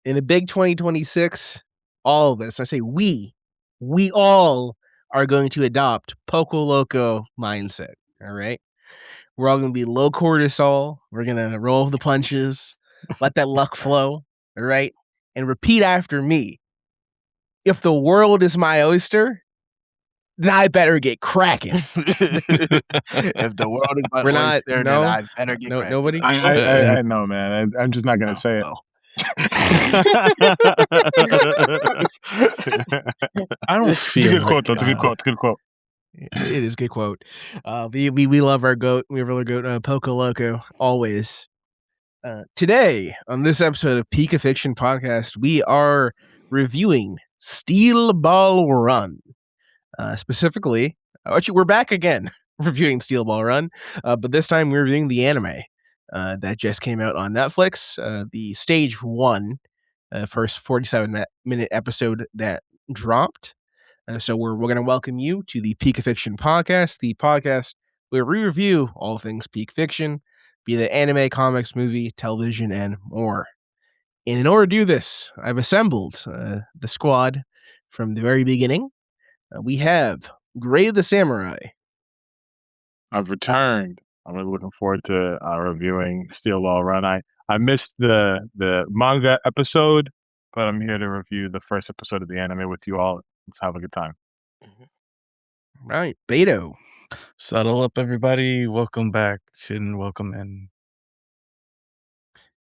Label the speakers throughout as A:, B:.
A: in a big 2026, all of us, I say we all are going to adopt Pocoloco Mindset. All right. We're all going to be low cortisol. We're going to roll the punches, let that luck flow. All right. And repeat after me. If the world is my oyster, then I better get cracking.
B: If the world is my oyster, then I better get cracking.
A: Nobody?
C: I know, man. I'm just not going to say it.
D: I don't feel
C: It's a good quote, though. It's a good quote.
A: It is a good quote. We love our goat. We love our goat, Pocoloco, always. Today, on this episode of Peak of Fiction Podcast, we are reviewing Steel Ball Run. Specifically, actually, we're back again reviewing Steel Ball Run, but this time we're reviewing the anime that just came out on Netflix, the Stage 1, first 47-minute episode that dropped. So we're going to welcome you to the Peak of Fiction Podcast, the podcast where we review all things Peak Fiction, be it anime, comics, movie, television, and more. And in order to do this, I've assembled the squad from the very beginning. We have Gray the Samurai.
C: I've returned. I'm really looking forward to reviewing Steel Ball Run. I missed the manga episode, but I'm here to review the first episode of the anime with you all. Let's have a good time.
A: Right, Beto.
D: Settle up, everybody. Welcome back and welcome in.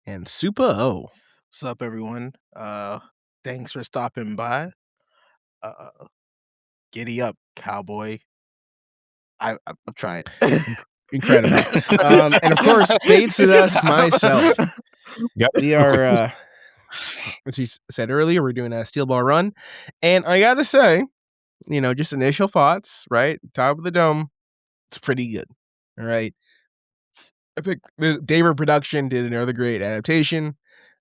A: And Supa O.
B: What's up, everyone? Thanks for stopping by. Giddy up, cowboy. I'm trying.
A: Incredible. And of course, BaitZaDust myself.
C: Yep.
A: We are, as we said earlier, we're doing a Steel Ball Run. And I got to say, just initial thoughts, right? Top of the dome. It's pretty good. All right. I think the Daredevil production did another great adaptation.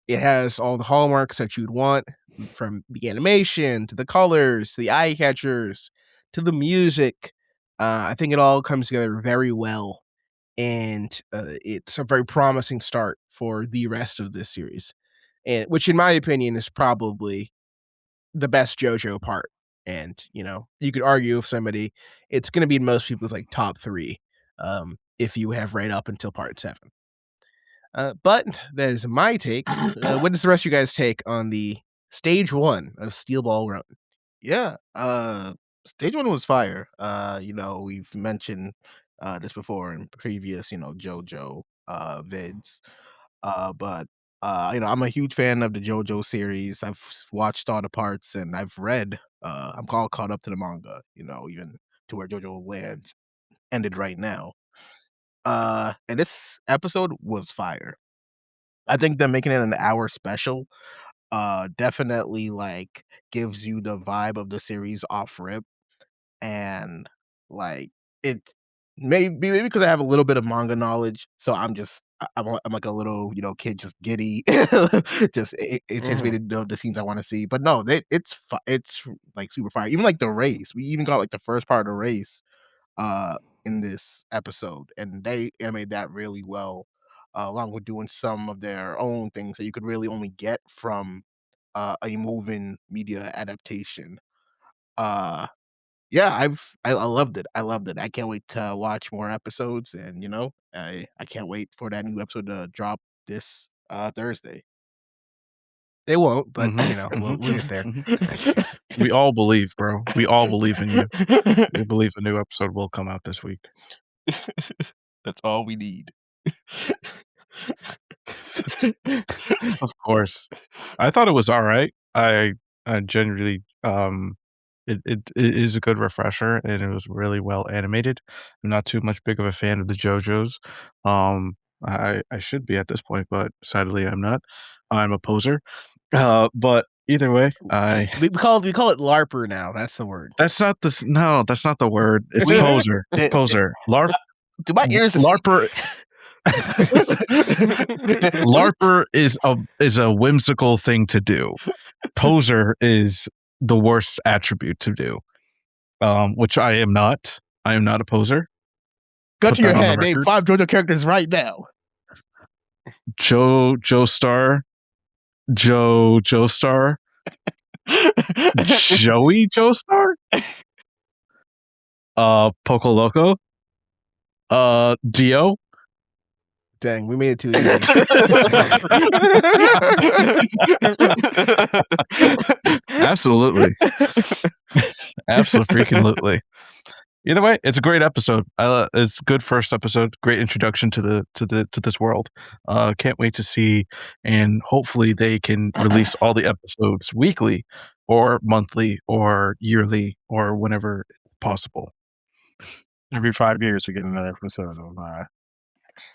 A: It has all the hallmarks that you'd want, from the animation to the colors, to the eye catchers, to the music. I think it all comes together very well, and it's a very promising start for the rest of this series, and which, in my opinion, is probably the best JoJo part. And you could argue with somebody, it's going to be in most people's top 3, if you have right up until part 7. But that is my take. What is the rest of you guys' take on the Stage 1 of Steel Ball Run?
B: Yeah, Stage 1 was fire. We've mentioned this before in previous, JoJo vids. But I'm a huge fan of the JoJo series. I've watched all the parts and I've read. I'm all caught up to the manga. Even to where JoJo lands ended right now. And this episode was fire. I think them making it an hour special definitely gives you the vibe of the series off rip. And it maybe because I have a little bit of manga knowledge, so I'm like a little kid, just giddy, just anticipated the scenes I want to see. But no, it's super fire. Even the race, we even got the first part of the race in this episode, and they animated that really well, along with doing some of their own things that you could really only get from a moving media adaptation. Yeah, I loved it. I loved it. I can't wait to watch more episodes, and I can't wait for that new episode to drop this Thursday.
A: They won't, but we'll get there.
D: We all believe, bro. We all believe in you. We believe a new episode will come out this week.
B: That's all we need.
D: Of course. I thought it was all right. I generally it is a good refresher, and it was really well animated. I'm not too much big of a fan of the JoJos. I should be at this point, but sadly I'm not. I'm a poser. But either way,
A: we call it LARPer now. That's the word.
D: That's not the word. It's poser. It's poser. LARP.
B: Do my ears
D: LARPer. LARPer is a whimsical thing to do. Poser is the worst attribute to do, which I am not. I am not a poser.
B: Go to your head. Name 5 JoJo characters right now.
D: Joestar, Joestar, Joey Joestar, Pocoloco, Dio.
A: Dang, we made it too easy.
D: Absolutely. Absolutely. Either way, it's a great episode. It's a good first episode. Great introduction to this world. Can't wait to see, and hopefully they can release all the episodes weekly, or monthly, or yearly, or whenever possible.
C: Every 5 years we get another episode of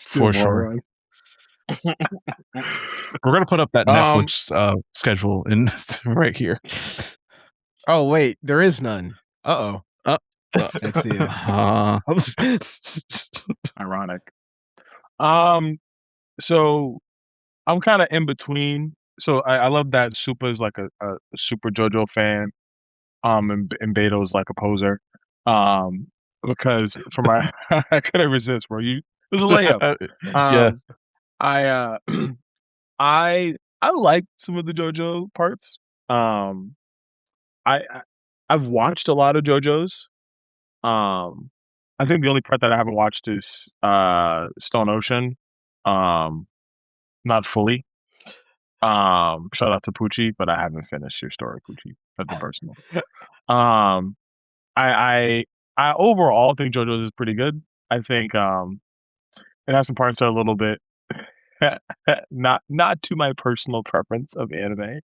D: For sure.
C: Run.
D: We're gonna put up that Netflix schedule in right here.
A: Oh wait, there is none. Uh-oh. Let's see.
C: Ironic. So I'm kind of in between. So I love that Supa is like a super JoJo fan. And Beto's like a poser. Because for my I couldn't resist, bro. It was a layup.
D: Yeah.
C: I like some of the JoJo parts. I've watched a lot of JoJo's. I think the only part that I haven't watched is Stone Ocean. Not fully. Shout out to Poochie, but I haven't finished your story, Poochie. That's personal. I overall think JoJo's is pretty good. I think it has some parts that are a little bit not to my personal preference of anime.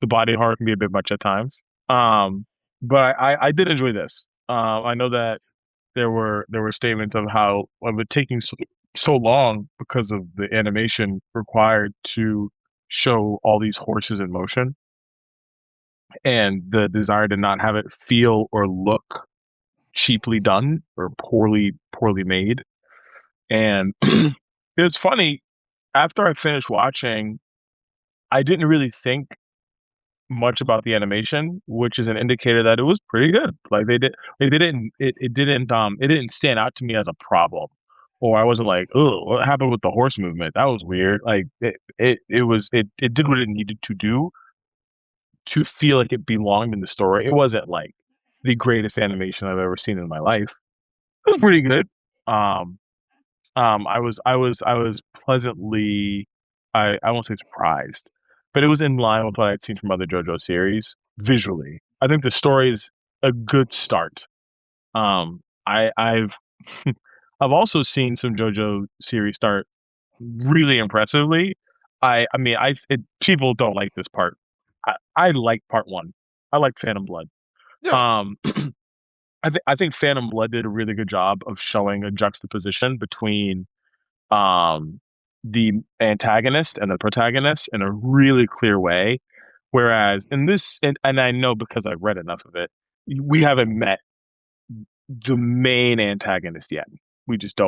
C: The body horror can be a bit much at times. But I did enjoy this. I know that there were statements of how it was taking so long because of the animation required to show all these horses in motion, and the desire to not have it feel or look cheaply done or poorly made. And it's funny, after I finished watching, I didn't really think much about the animation, which is an indicator that it was pretty good. Like it didn't stand out to me as a problem, or I wasn't like, oh, what happened with the horse movement? That was weird. Like it did what it needed to do to feel like it belonged in the story. It wasn't like the greatest animation I've ever seen in my life. It was pretty good. I was pleasantly, I won't say surprised, but it was in line with what I'd seen from other JoJo series visually. I think the story is a good start. I've I've also seen some JoJo series start really impressively. People don't like this part. I like part 1. I like Phantom Blood.
B: Yeah.
C: I think Phantom Blood did a really good job of showing a juxtaposition between the antagonist and the protagonist in a really clear way. Whereas in this, and I know because I've read enough of it, we haven't met the main antagonist yet. We just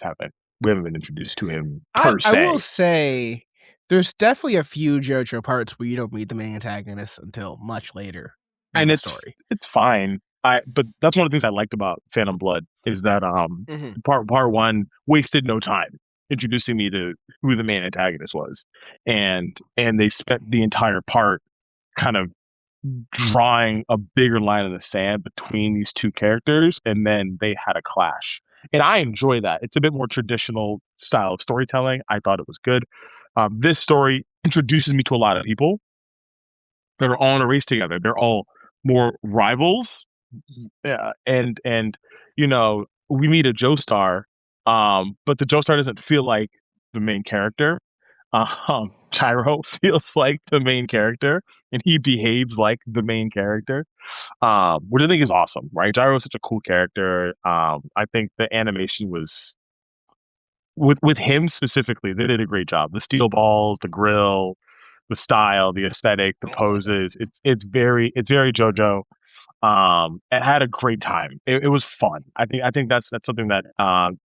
C: haven't. We haven't been introduced to him per se.
A: I will say there's definitely a few JoJo parts where you don't meet the main antagonist until much later in the story.
C: It's fine. But that's one of the things I liked about Phantom Blood is that part 1 wasted no time introducing me to who the main antagonist was, and they spent the entire part kind of drawing a bigger line in the sand between these two characters, and then they had a clash. And I enjoy that. It's a bit more traditional style of storytelling. I thought it was good. This story introduces me to a lot of people that are all in a race together. They're all more rivals. Yeah, and you know, we meet a Joestar, but the Joestar doesn't feel like the main character. Gyro feels like the main character, and he behaves like the main character, which I think is awesome, right? Gyro is such a cool character. I think the animation was with him specifically, they did a great job. The steel balls, the grill, the style, the aesthetic, the poses. It's very JoJo. And had a great time. It was fun. I think that's something that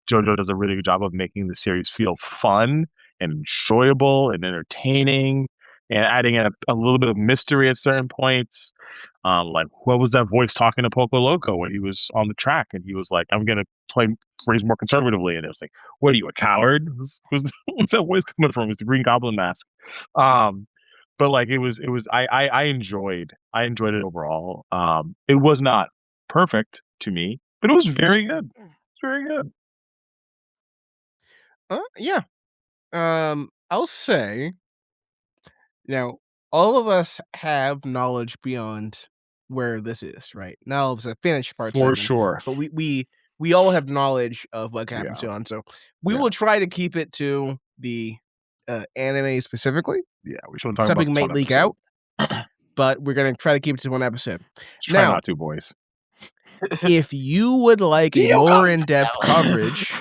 C: JoJo does a really good job of, making the series feel fun and enjoyable and entertaining, and adding a little bit of mystery at certain points. Like, what was that voice talking to Pocoloco when he was on the track and he was like, I'm gonna raise more conservatively, and it was like, what are you, a coward? What's that voice coming from? It's the Green Goblin mask. but like it was I enjoyed it overall. It was not perfect to me, but it was very good. It's very good.
A: Yeah. I'll say, now, all of us have knowledge beyond where this is, right? Not all of us have finished part
C: For
A: 7,
C: sure.
A: but we all have knowledge of what happens
C: Yeah.
A: on. So we
C: Yeah.
A: will try to keep it to the anime specifically.
C: Yeah, we should talk
A: Something
C: about this
A: might
C: one
A: leak
C: episode.
A: out, but we're gonna try to keep it to one episode.
C: Try
A: Now,
C: not to, boys.
A: if you would like a more in-depth coverage,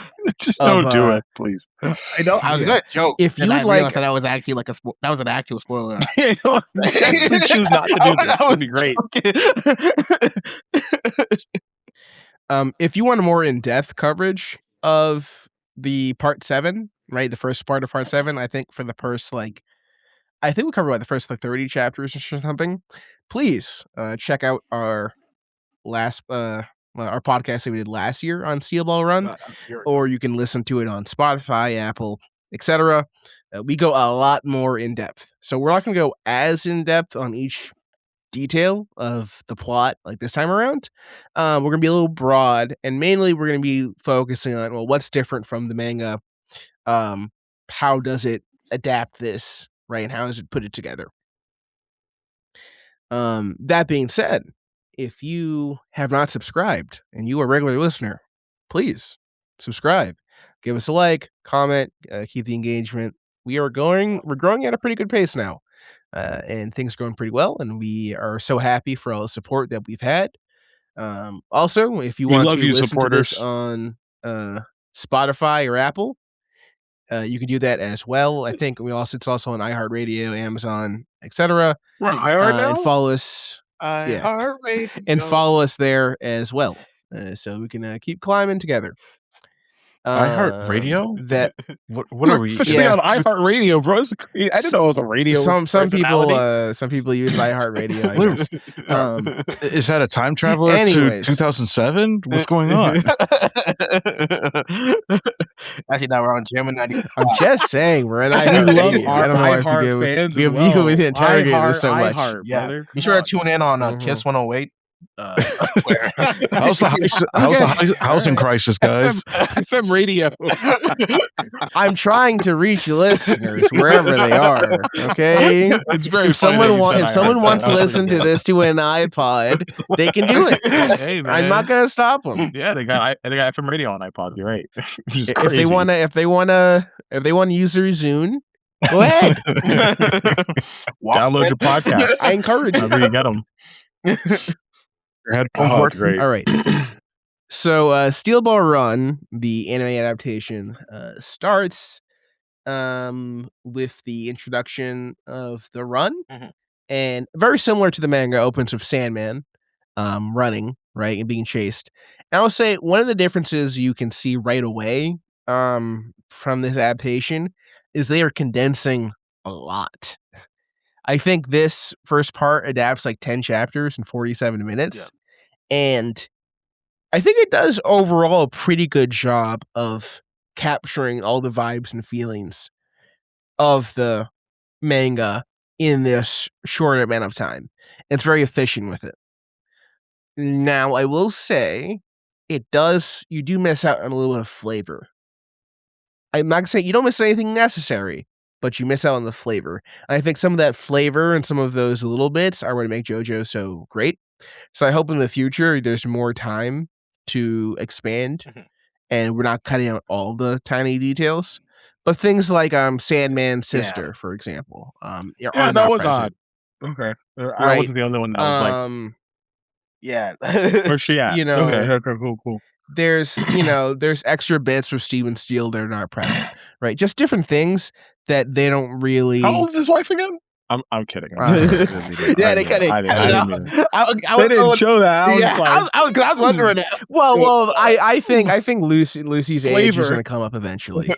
C: Just
A: of,
C: don't do it, please.
B: I know. I was
A: Yeah.
B: gonna joke.
A: If
B: then
A: you
B: I
A: would like-
B: realized that was actually like that was an actual spoiler.
C: Actually choose not to do this.
B: I was
C: It'd be great.
A: if you want a more in-depth coverage of the part 7, right? The first part of part 7, I think for the first I think we covered the first 30 chapters or something. Please check out our last our podcast that we did last year on Steel Ball Run, or you can listen to it on Spotify, Apple, etc. We go a lot more in depth, so we're not going to go as in depth on each detail of the plot like this time around. We're going to be a little broad, and mainly we're going to be focusing on, well, what's different from the manga? How does it adapt this, right? And how does it put it together? That being said, if you have not subscribed and you are a regular listener, please subscribe. Give us a like, comment, keep the engagement. We're growing at a pretty good pace now. And things are going pretty well, and we are so happy for all the support that we've had. Also, if you
C: We
A: want
C: love
A: to
C: you,
A: listen to this
C: supporters.
A: on Spotify or Apple, you can do that as well. I think it's also on iHeartRadio, Amazon, etc.
C: We're on iHeart now?
A: And follow us. And follow us there as well, so we can keep climbing together.
D: iHeartRadio?
A: That
D: What are we?
C: Officially on iHeartRadio, bro. It's crazy. I didn't know it was a radio.
A: some people
C: personality.
A: use iHeartRadio, I guess.
D: Is that a time traveler to
A: Anyways.
D: 2007? What's going on?
B: Actually, now we're on Gemini.
A: I'm just saying we're in
C: We love
A: iHeartRadio.
C: our
A: I don't know why
C: iHeart
A: you
C: fans
A: give
C: as well.
A: you interrogate this so much.
C: iHeart,
B: Yeah,
C: brother.
B: be sure to tune in on
A: Mhm.
B: Kiss 108. Where
D: How's the housing crisis, guys?
C: FM radio.
A: I'm trying to reach listeners wherever they are. Okay,
C: It's very
A: if
C: funny that
A: someone
C: you said
A: if someone
C: iHeart.
A: wants to
C: That was
A: listen
C: pretty
A: to
C: good.
A: this to an iPod, they can do it.
C: Hey, man.
A: I'm not gonna stop them.
C: Yeah, they got FM radio on iPod. You're right. Which is
A: If
C: crazy.
A: they want to use their Zune, go ahead.
C: Download your podcast.
A: I encourage you.
C: However you get them.
D: Your headphones
C: Oh, it's
D: working?
C: great.
A: All right. So, Steel Ball Run, the anime adaptation, starts with the introduction of the run,
B: Mhm.
A: and very similar to the manga, opens with Sandman running, right, and being chased. And I will say one of the differences you can see right away from this adaptation is they are condensing a lot. I think this first part adapts like 10 chapters in 47 minutes. And I think it does overall a pretty good job of capturing all the vibes and feelings of the manga in this short amount of time. It's very efficient with it. Now, I will say, you do miss out on a little bit of flavor. I'm not going to say you don't miss anything necessary, but you miss out on the flavor. And I think some of that flavor and some of those little bits are what make JoJo so great. So I hope in the future there's more time to expand, and we're not cutting out all the tiny details. But things like Sandman's sister, for example, are
C: Yeah,
A: not
C: that was
A: present.
C: odd. Okay. I
A: Right.
C: wasn't the only one that was like,
B: Yeah.
C: where's she at?
A: you know,
C: Okay, cool.
A: there's extra bits with Steven Steele that are not present, right? Just different things that they don't really.
C: How old is his wife again? I'm kidding.
B: Yeah, they kind of.
C: I didn't mean it.
B: They
C: They didn't show that. I was
B: Yeah,
C: like,
B: I was wondering that.
A: Well, I think Lucy's age is
C: Flavor.
A: going to come up eventually.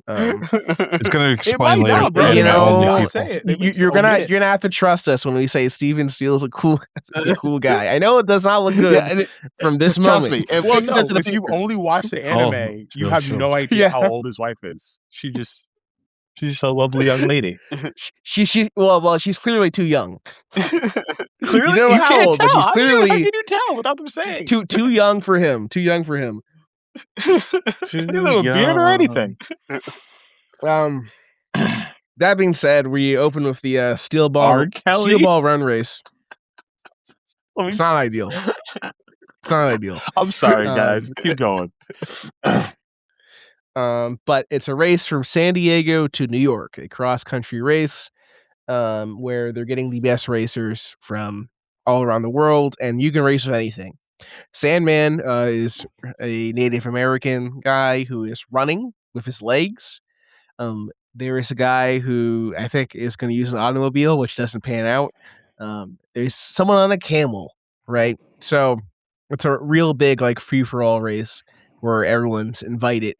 D: It's going to explain
C: might
D: later.
C: not, bro.
A: You
C: They
A: know,
C: might
A: people.
C: not say it. They might
A: You're
C: just omit.
A: gonna have to trust us when we say Steven Steele is a cool guy. I know it does not look good
B: Yeah, and
A: from this
B: trust
A: moment.
B: me. If
C: Well,
B: we
C: no,
B: said to the
C: if you
B: future-
C: only watch the anime, you
D: chill,
C: have
D: chill.
C: no idea
A: Yeah.
C: how old his wife is. She just She's just a lovely young lady.
A: She's clearly too young.
B: Clearly,
A: You don't know how
C: can't
A: old, but
C: tell.
A: she's
C: How
A: clearly
C: can you tell without them saying?
A: too young for him. Too young for him.
C: She doesn't have a beard or anything.
A: That being said, we open with the steel
C: R. Kelly?
A: ball run race. It's not ideal. It's not ideal.
C: I'm sorry, guys. Keep going.
A: But it's a race from San Diego to New York, a cross-country race where they're getting the best racers from all around the world, and you can race with anything. Sandman is a Native American guy who is running with his legs. There is a guy who I think is going to use an automobile, which doesn't pan out. There's someone on a camel, right? So it's a real big like free-for-all race where everyone's invited.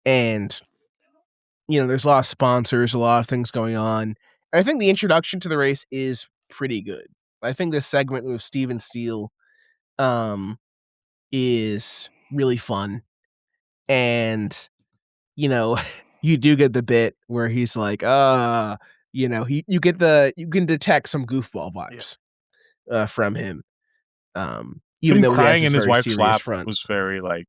A: And, there's a lot of sponsors, a lot of things going on. I think the introduction to the race is pretty good. I think this segment with Steven Steele is really fun. And, you do get the bit where he's like, you can detect some goofball vibes from him. Even
C: Him
A: though he has
C: crying
A: this
C: in his
A: very
C: wife's
A: serious
C: lap
A: front.
C: was very like,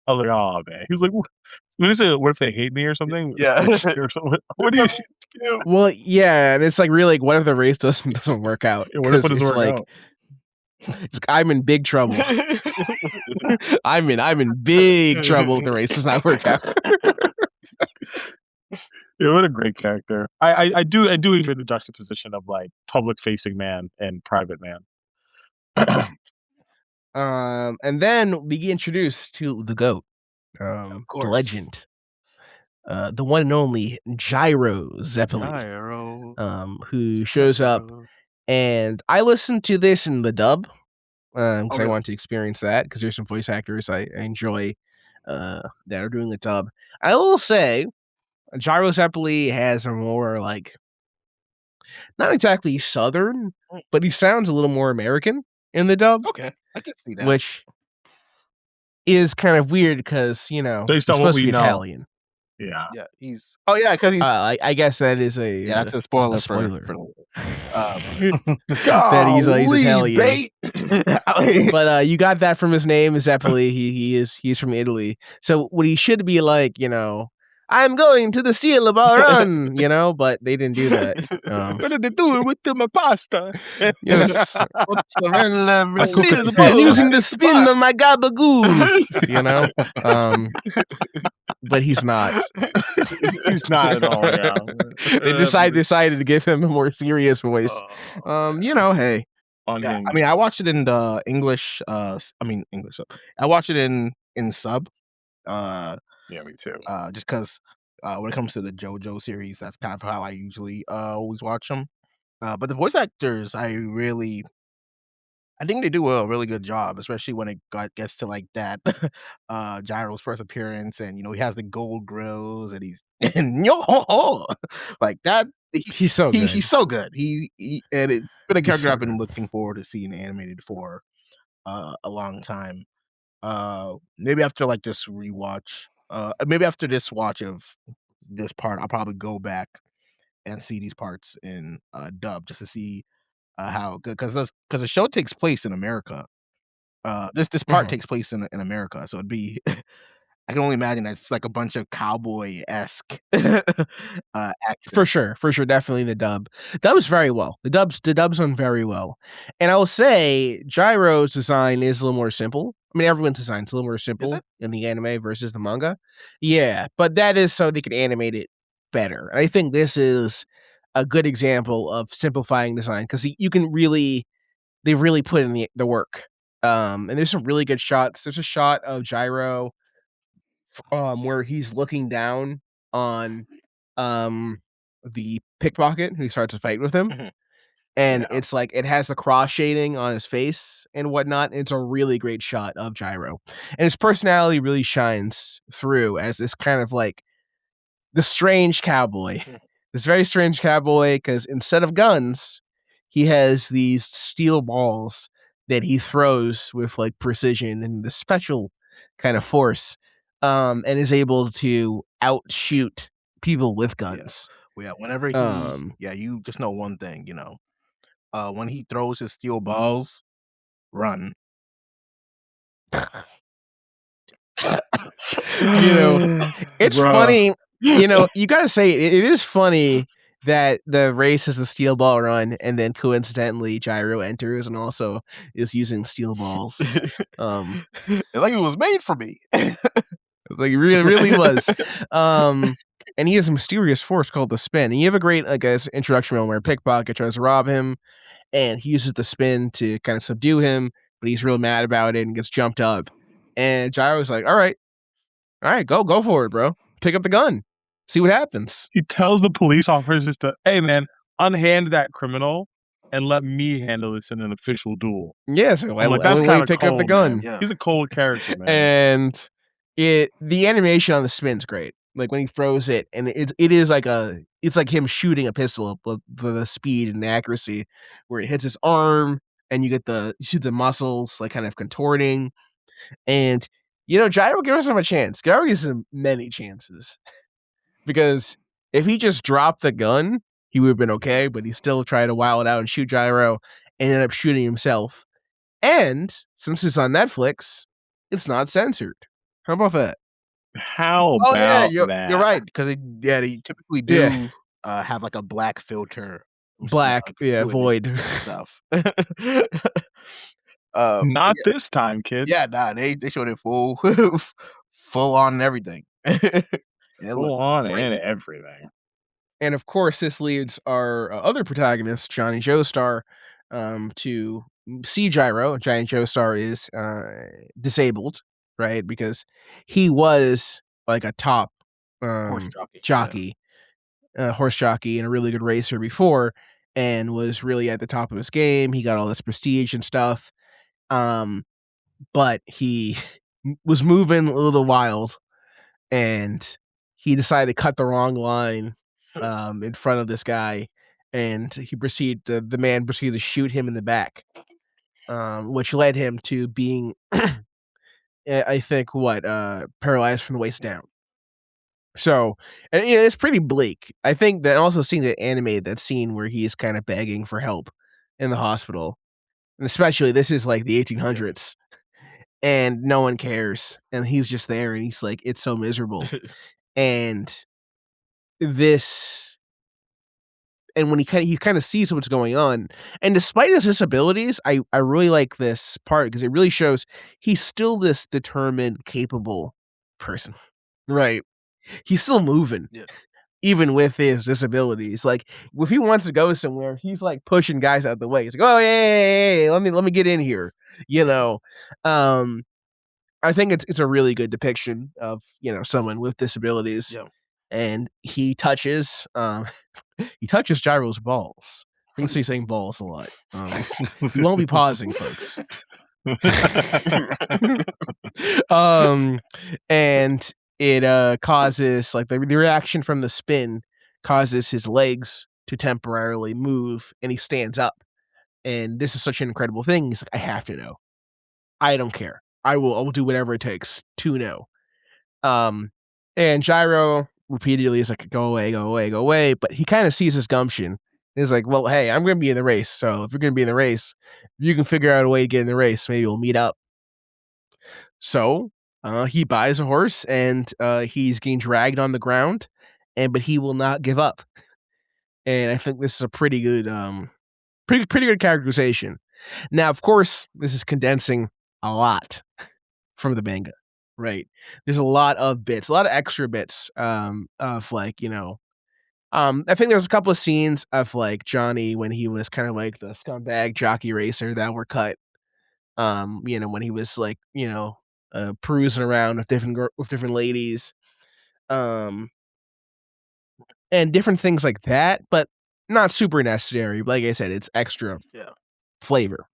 C: I was like, oh man. He was like, what if they hate me or something?
B: Yeah.
C: Or something. What do you?
A: Well, yeah, and it's like really like, what if the race doesn't work out?
C: What if it doesn't
A: It's
C: work
A: like
C: out?
A: it's, I'm in big trouble. I'm in big trouble if the race does not work out.
C: Yeah, what a great character. I do enjoy the juxtaposition of like public facing man and private man.
A: And then we get introduced to the GOAT, the legend, the one and only Gyro Zeppeli, who shows up. And I listened to this in the dub because I wanted to experience that because there's some voice actors I enjoy that are doing the dub. I will say, Gyro Zeppeli has a more like, not exactly Southern, but he sounds a little more American in the dub.
B: Okay, I can see that.
A: Which is kind of weird because,
C: Based
A: he's
C: on what
A: supposed to
C: we
A: be
C: know.
A: Italian.
C: Yeah.
B: Yeah, he's. Oh yeah, because he's.
A: I guess that is
B: that's a spoiler.
A: spoiler.
B: For
A: that he's Italian.
B: Bait.
A: But you got that from his name, Zeppeli. He's from Italy. So what he should be like, I'm going to the Steel Ball Run, but they didn't do that.
C: What did they do with my pasta?
A: Yes.
B: I'm
A: using the spin of my gabagool, but he's not.
C: He's not at all. Yeah.
B: They
A: decided to give him a more serious voice. Hey.
B: Yeah, I mean, I watched it in the English. English. I watched it in sub.
C: Yeah, me too.
B: Just because when it comes to the JoJo series, that's kind of how I usually always watch them. But the voice actors, I think they do a really good job, especially when it gets to like that Gyro's first appearance, and he has the gold grills, and he's and like that.
A: He's so good.
B: He's so good. He and it's been a character I've been looking forward to seeing animated for a long time. Maybe after like this rewatch, maybe after this watch of this part, I'll probably go back and see these parts in dub just to see how good, because the show takes place in America. This part takes place in America, so it'd be. I can only imagine that's like a bunch of cowboy-esque actors.
A: For sure, definitely the dub. Dubs very well. The dubs done very well. And I will say, Gyro's design is a little more simple. I mean, everyone's design is a little more simple in the anime versus the manga. Yeah, but that is so they can animate it better. And I think this is a good example of simplifying design because you can really, they've really put in the work. And there's some really good shots. There's a shot of Gyro where he's looking down on the pickpocket who starts to fight with him. And it's like it has the cross shading on his face and whatnot. It's a really great shot of Gyro. And his personality really shines through as this kind of like the strange cowboy. This very strange cowboy, because instead of guns, he has these steel balls that he throws with like precision and the special kind of force. And is able to outshoot people with guns.
B: Well, yeah, whenever you just know one thing, when he throws his steel balls, run.
A: It's
C: Bruh.
A: funny. You gotta say it is funny that the race has the steel ball run, and then coincidentally Gyro enters and also is using steel balls.
B: It's like it was made for me.
A: Like it really was. And he has a mysterious force called the spin. And you have a great introduction moment where a pickpocket tries to rob him, and he uses the spin to kind of subdue him, but he's real mad about it and gets jumped up. And Gyro's like, all right, go for it, bro. Pick up the gun. See what happens.
C: He tells the police officers to, hey man, unhand that criminal and let me handle this in an official duel.
A: Yeah, so
C: I'm like, that's kind of
A: pick
C: cold,
A: up the gun.
C: man.
B: Yeah.
C: He's a cold character, man.
A: And the animation on the spin's great. Like when he throws it, and it is like it's like him shooting a pistol, but the speed and the accuracy, where it hits his arm, and you see the muscles like kind of contorting, and Gyro gives him a chance. Gyro gives him many chances, because if he just dropped the gun, he would have been okay, but he still tried to wild out and shoot Gyro, and ended up shooting himself. And since it's on Netflix, it's not censored. How about that?
C: How
B: Oh
C: about
B: yeah,
C: that?
B: you're right, because they typically do have like a black filter,
A: Black,
B: doing
A: void.
B: it stuff.
C: Not this time, kids.
B: Yeah, nah, they showed it full on and everything.
C: Full on and everything.
A: And of course, this leads our other protagonist, Johnny Joestar, to see Gyro. Johnny Joestar is disabled, right? Because he was like a top
B: Horse
A: horse jockey, and a really good racer before, and was really at the top of his game. He got all this prestige and stuff. But he was moving a little wild, and he decided to cut the wrong line in front of this guy, and the man proceeded to shoot him in the back, which led him to being, I think, paralyzed from the waist down. So, and it's pretty bleak. I think that also seeing that scene where he's kind of begging for help in the hospital, and especially this is like the 1800s, and no one cares, and he's just there, and he's like, it's so miserable. And when he kind of sees what's going on, and despite his disabilities, I really like this part because it really shows he's still this determined, capable person, right? He's still moving, even with his disabilities. Like if he wants to go somewhere, he's like pushing guys out the way. He's like, oh yeah, let me get in here, I think it's a really good depiction of someone with disabilities.
B: Yeah.
A: And he touches Gyro's balls. I think he's saying balls a lot. We won't be pausing, folks. And it causes like the reaction from the spin causes his legs to temporarily move, and he stands up. And this is such an incredible thing. He's like, I have to know. I don't care. I will do whatever it takes to know. And Gyro repeatedly is like, go away. But he kind of sees his gumption. He's like, well, hey, I'm going to be in the race. So if you're going to be in the race, you can figure out a way to get in the race. Maybe we'll meet up. So he buys a horse, and he's getting dragged on the ground, but he will not give up. And I think this is a pretty good characterization. Now, of course, this is condensing a lot from the manga, right? There's a lot of bits, a lot of extra bits of like, I think there's a couple of scenes of like Johnny when he was kind of like the scumbag jockey racer that were cut. When he was like, perusing around with different ladies, and different things like that, but not super necessary. Like I said, it's extra flavor.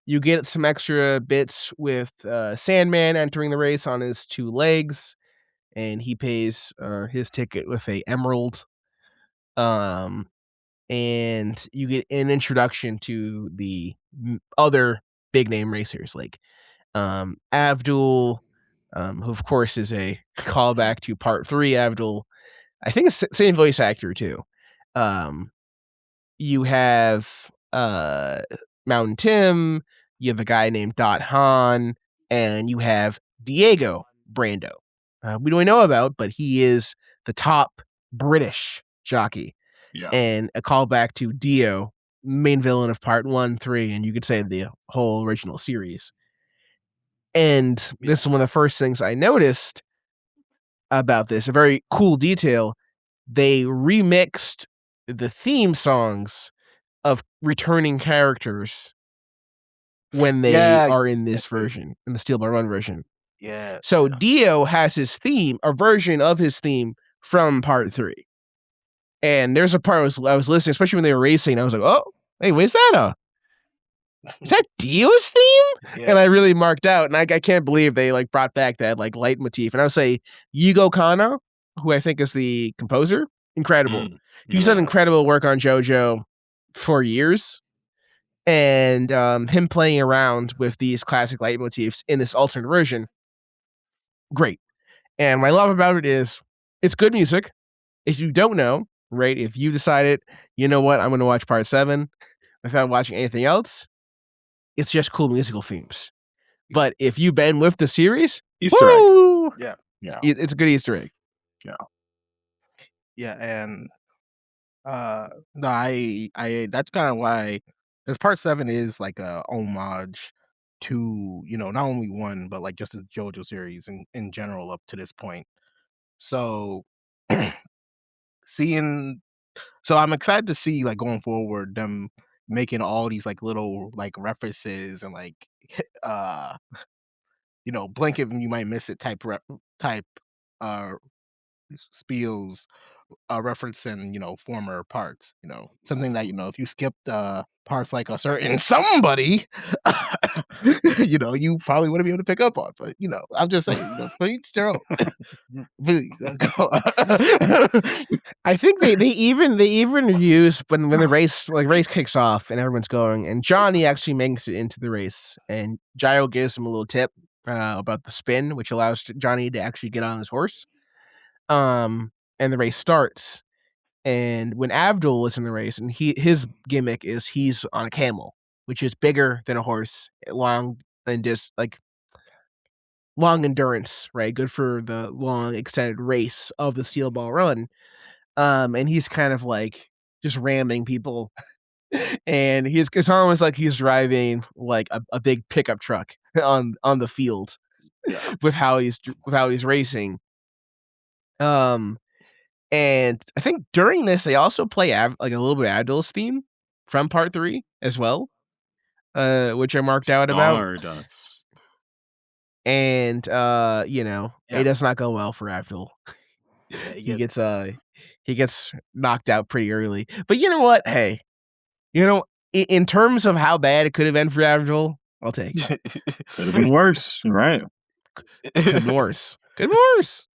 A: You get some extra bits with Sandman entering the race on his two legs, and he pays his ticket with a emerald. And you get an introduction to the other big name racers like Abdul, who of course is a callback to Part 3. Abdul, I think it's same voice actor too. You have Mountain Tim, you have a guy named Dot Han, and you have Diego Brando. We don't know about, but he is the top British jockey.
C: Yeah.
A: And a callback to Dio, main villain of Part 1, 3, and you could say the whole original series. And this is one of the first things I noticed about this, a very cool detail. They remixed the theme songs of returning characters when they are in this version, in the Steel Ball Run version.
B: Yeah.
A: So Dio has his theme, a version of his theme from Part 3. And there's a part I was listening, especially when they were racing. I was like, "Oh, hey, where's that? Is that Dio's theme?"
B: Yeah.
A: And I really marked out, and I can't believe they like brought back that like leitmotif. And I would say Yugo Kanno, who I think is the composer, incredible. He's done incredible work on JoJo for years, and him playing around with these classic leitmotifs in this alternate version, great. And what I love about it is it's good music. If you don't know, right, if you decided, you know what, I'm going to watch Part 7 without watching anything else, it's just cool musical themes. But if you've been with the series,
C: Easter egg.
B: Yeah.
A: It's a good Easter egg.
B: Yeah, and no, I that's kind of why, because Part 7 is like a homage to, you know, not only one, but like just the JoJo series in general up to this point. So so I'm excited to see like going forward them making all these like little like references and like you know, blink if you might miss it type uh spiels referencing, you know, former parts, you know, something that, you know, if you skipped parts like a certain somebody, you know, you probably wouldn't be able to pick up on. But, you know, I'm just saying, you know, for each their own. Please, go.
A: I think they even use when the race kicks off and everyone's going, and Johnny actually makes it into the race, and Gyro gives him a little tip about the spin, which allows Johnny to actually get on his horse. And the race starts, and when Abdul is in the race, and his gimmick is he's on a camel, which is bigger than a horse, long and just like long endurance, right? Good for the long extended race of the Steel Ball Run. And he's kind of like just ramming people, and it's almost like he's driving like a big pickup truck on the field with how he's racing. And I think during this they also play like a little bit of Abdul's theme from Part 3 as well, which I marked out about.
C: Stardust.
A: And you know, it does not go well for Abdul. He gets knocked out pretty early. But you know what? Hey, you know, in terms of how bad it could have been for Abdul, I'll take it.
C: Could have been worse, right?
A: Could have been worse. Could have been worse.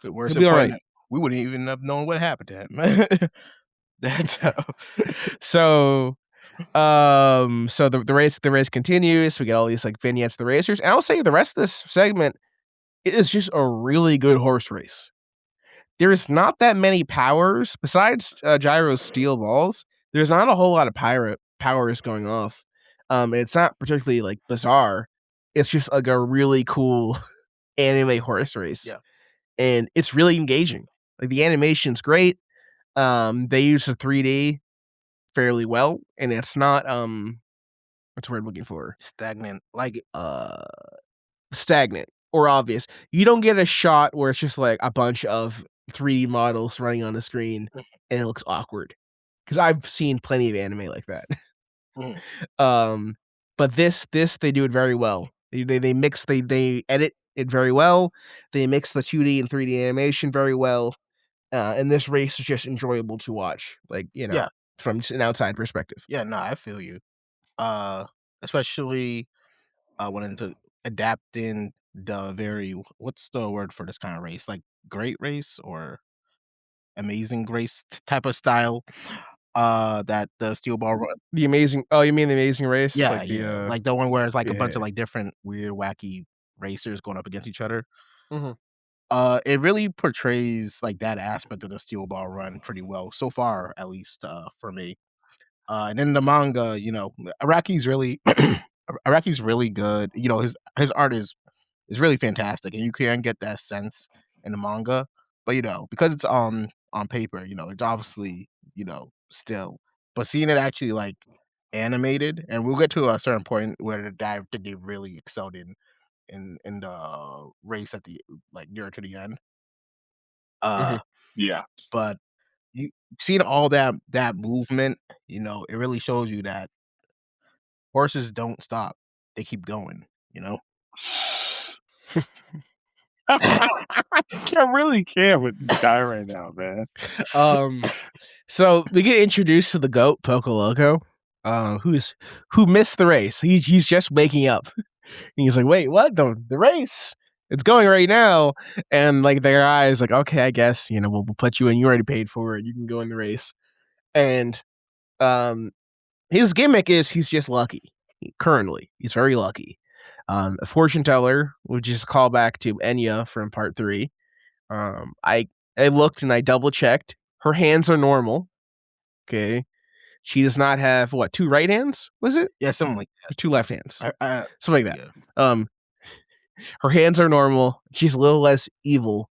B: Worse
A: It'll be all right.
B: We wouldn't even have known what happened to him. That's
A: So the race continues. We get all these like vignettes of the racers. And I'll say the rest of this segment is just a really good horse race. There's not that many powers besides Gyro's steel balls. There's not a whole lot of powers going off. It's not particularly like bizarre. It's just like a really cool anime horse race.
B: Yeah.
A: And it's really engaging. Like the animation's great. They use the 3D fairly well, and it's not what's the word I'm looking for?
B: stagnant. Like
A: Stagnant or obvious. You don't get a shot where it's just like a bunch of 3D models running on the screen and it looks awkward. Because I've seen plenty of anime like that. But this they do it very well. They mix they edit it very well. They mix the 2D and 3D animation very well. And this race is just enjoyable to watch. Like, you know, from just an outside perspective.
B: Yeah, no, I feel you. Especially wanting to adapt in the very, what's the word for this kind of race? Like great race or amazing race type of style. That the steel ball run.
A: The amazing. Oh, you mean the Amazing Race?
B: Yeah,
A: like
B: like the one where it's like a bunch of like different weird, wacky racers going up against each other.
A: Mhm.
B: It really portrays like that aspect of the steel ball run pretty well so far, at least for me. And in the manga, you know, Araki's really Araki's really good. You know, his art is really fantastic, and you can get that sense in the manga. But you know, because it's on paper, you know, it's obviously, you know, still. But seeing it actually like animated, and we'll get to a certain point where the dive that they really excelled in the race at the like near to the end. Uh,
A: Mhm.
C: Yeah.
B: but you seeing all that movement, you know, it really shows you that horses don't stop; they keep going. You know.
C: I really can't with this guy right now, man.
A: So we get introduced to the goat Pocoloco, who missed the race. He's just waking up. And he's like, "Wait, what? The race? It's going right now." And like their eyes, like, "Okay, I guess you know we'll put you in. You already paid for it. You can go in the race." And um, his gimmick is he's just lucky. Currently, he's very lucky. A fortune teller, which is a callback to Enya from Part 3. I looked and I double checked. Her hands are normal. Okay. She does not have what, 2 right hands? Was it?
B: Yeah, something like
A: Or 2 left hands?
B: I
A: Something like that.
B: yeah.
A: Her hands are normal. She's a little less evil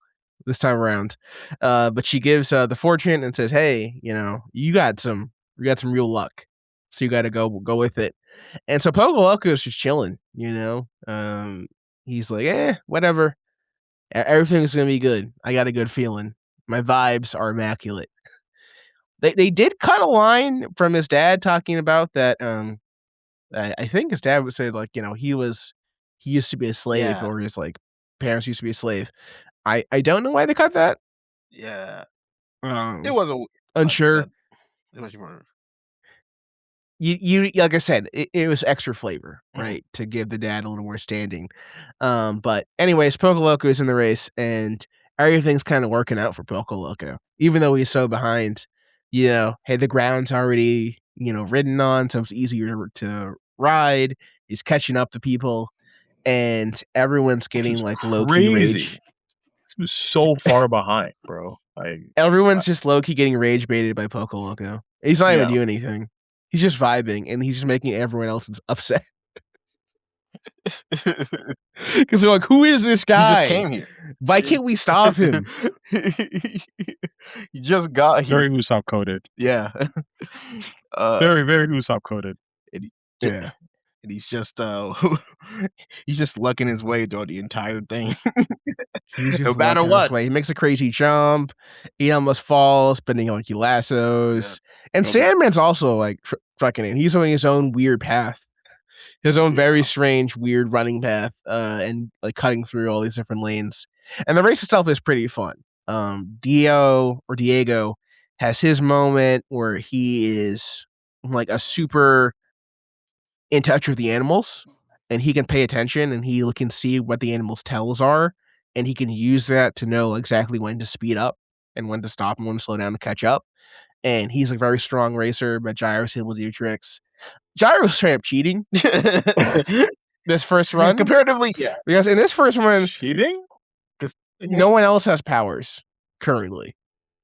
A: this time around. But she gives the fortune and says, "Hey, you know, you got some real luck. So you got to go with it." And so Pocoloco is just chilling, you know. He's like, whatever. Everything's going to be good. I got a good feeling. My vibes are immaculate. They did cut a line from his dad talking about that. I think his dad would say like, you know, he used to be a slave,
B: Yeah.
A: or his like parents used to be a slave. I don't know why they cut that.
B: Yeah.
A: Um,
B: It wasn't
A: unsure.
B: it was more.
A: You like I said, it was extra flavor,
B: Mhm.
A: right, to give the dad a little more standing. But anyways, Pocoloco is in the race, and everything's kind of working out for Pocoloco, even though he's so behind. You know, hey, the ground's already ridden on, so it's easier to ride. He's catching up to people, and everyone's
C: Which
A: getting
C: is
A: like low key
C: crazy.
A: rage.
C: He was so far behind, bro. Like,
A: Everyone's just low key getting rage baited by Pocoloco. He's not even
C: Yeah.
A: doing anything. He's just vibing, and he's just making everyone else upset. Because they're like, "Who is this
B: He
A: guy?
B: just came here.
A: Why can't we stop him?"
B: He just got here.
C: very Usopp coded.
B: Yeah.
C: Very, very Usopp coded.
B: and, he,
A: Yeah,
B: and he's just he's just lucking his way through the entire thing.
A: he's
B: No
A: just
B: matter
A: lucking his
B: what.
A: way. He makes a crazy jump. He almost falls, but then he lassos. And
C: Okay.
A: Sandman's also like fucking it. He's doing his own weird path, his own very strange, weird running path, and like cutting through all these different lanes. And the race itself is pretty fun. Diego has his moment where he is like a super in touch with the animals, and he can pay attention, and he can see what the animals' tells are, and he can use that to know exactly when to speed up and when to stop and when to slow down to catch up. And he's a very strong racer, but Gyro's able to do tricks. Gyro's straight up cheating this first run.
B: Comparatively, yeah.
A: Because in this first run,
C: Cheating?
A: no one else has powers currently,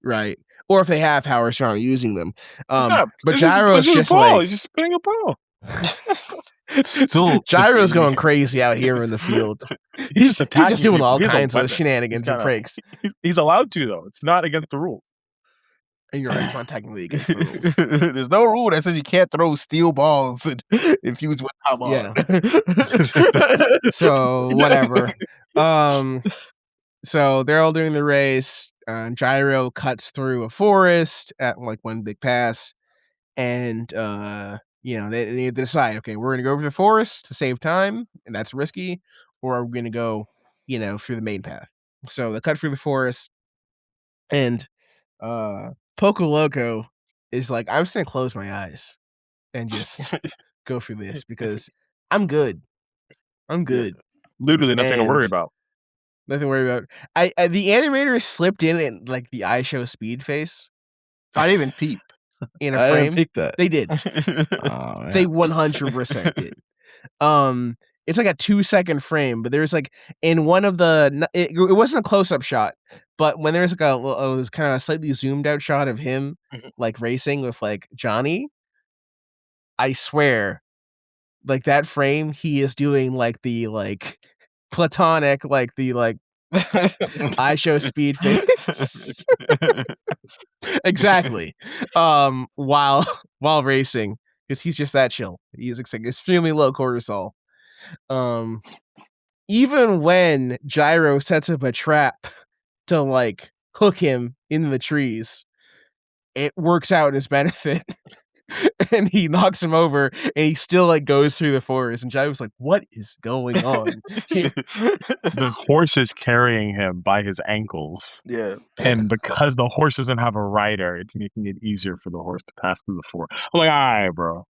A: right? Or if they have powers, they're not using them. But Gyro's
C: it's
A: just
C: a ball.
A: like
C: He's just spinning a ball.
D: Still,
A: Gyro's going crazy out here in the field.
C: He's just attacking.
A: He's just doing
C: people.
A: all
C: He has a
A: kinds of
C: weapon.
A: shenanigans
C: He's
A: and
C: kinda-
A: pranks.
C: He's allowed to though. It's not against the rules.
A: And you're right, it's not technically against the rules.
B: There's no rule that says you can't throw steel balls and infuse with hot
A: Yeah. So whatever. So they're all doing the race. Gyro cuts through a forest at like one big pass, and they decide, okay, we're gonna go over the forest to save time, and that's risky, or are we gonna go, through the main path? So they cut through the forest, and Pocoloco is like, I'm just gonna close my eyes and just go through this because I'm good. I'm good.
C: Literally nothing to worry
A: And
C: about.
A: Nothing to worry about. I the animator slipped in like the I show speed face
B: I didn't even peep.
A: in a
D: I
A: frame.
D: didn't pick that.
A: They did.
D: Oh,
A: They
D: man.
A: 100% did. it's like a 2-second frame, but there's like in one of the it wasn't a close-up shot, but when there's like it was kind of a slightly zoomed out shot of him like racing with like Johnny, I swear, like that frame, he is doing like the like platonic, like the like I show speed face. Exactly. While racing, because he's just that chill. He's extremely low cortisol. Even when Gyro sets up a trap to like hook him in the trees, it works out in his benefit. And he knocks him over, and he still like goes through the forest. And Gyro's like, "What is going on?"
C: The horse is carrying him by his ankles.
B: Yeah.
C: And because the horse doesn't have a rider, it's making it easier for the horse to pass through the forest. I'm like, all right, bro. All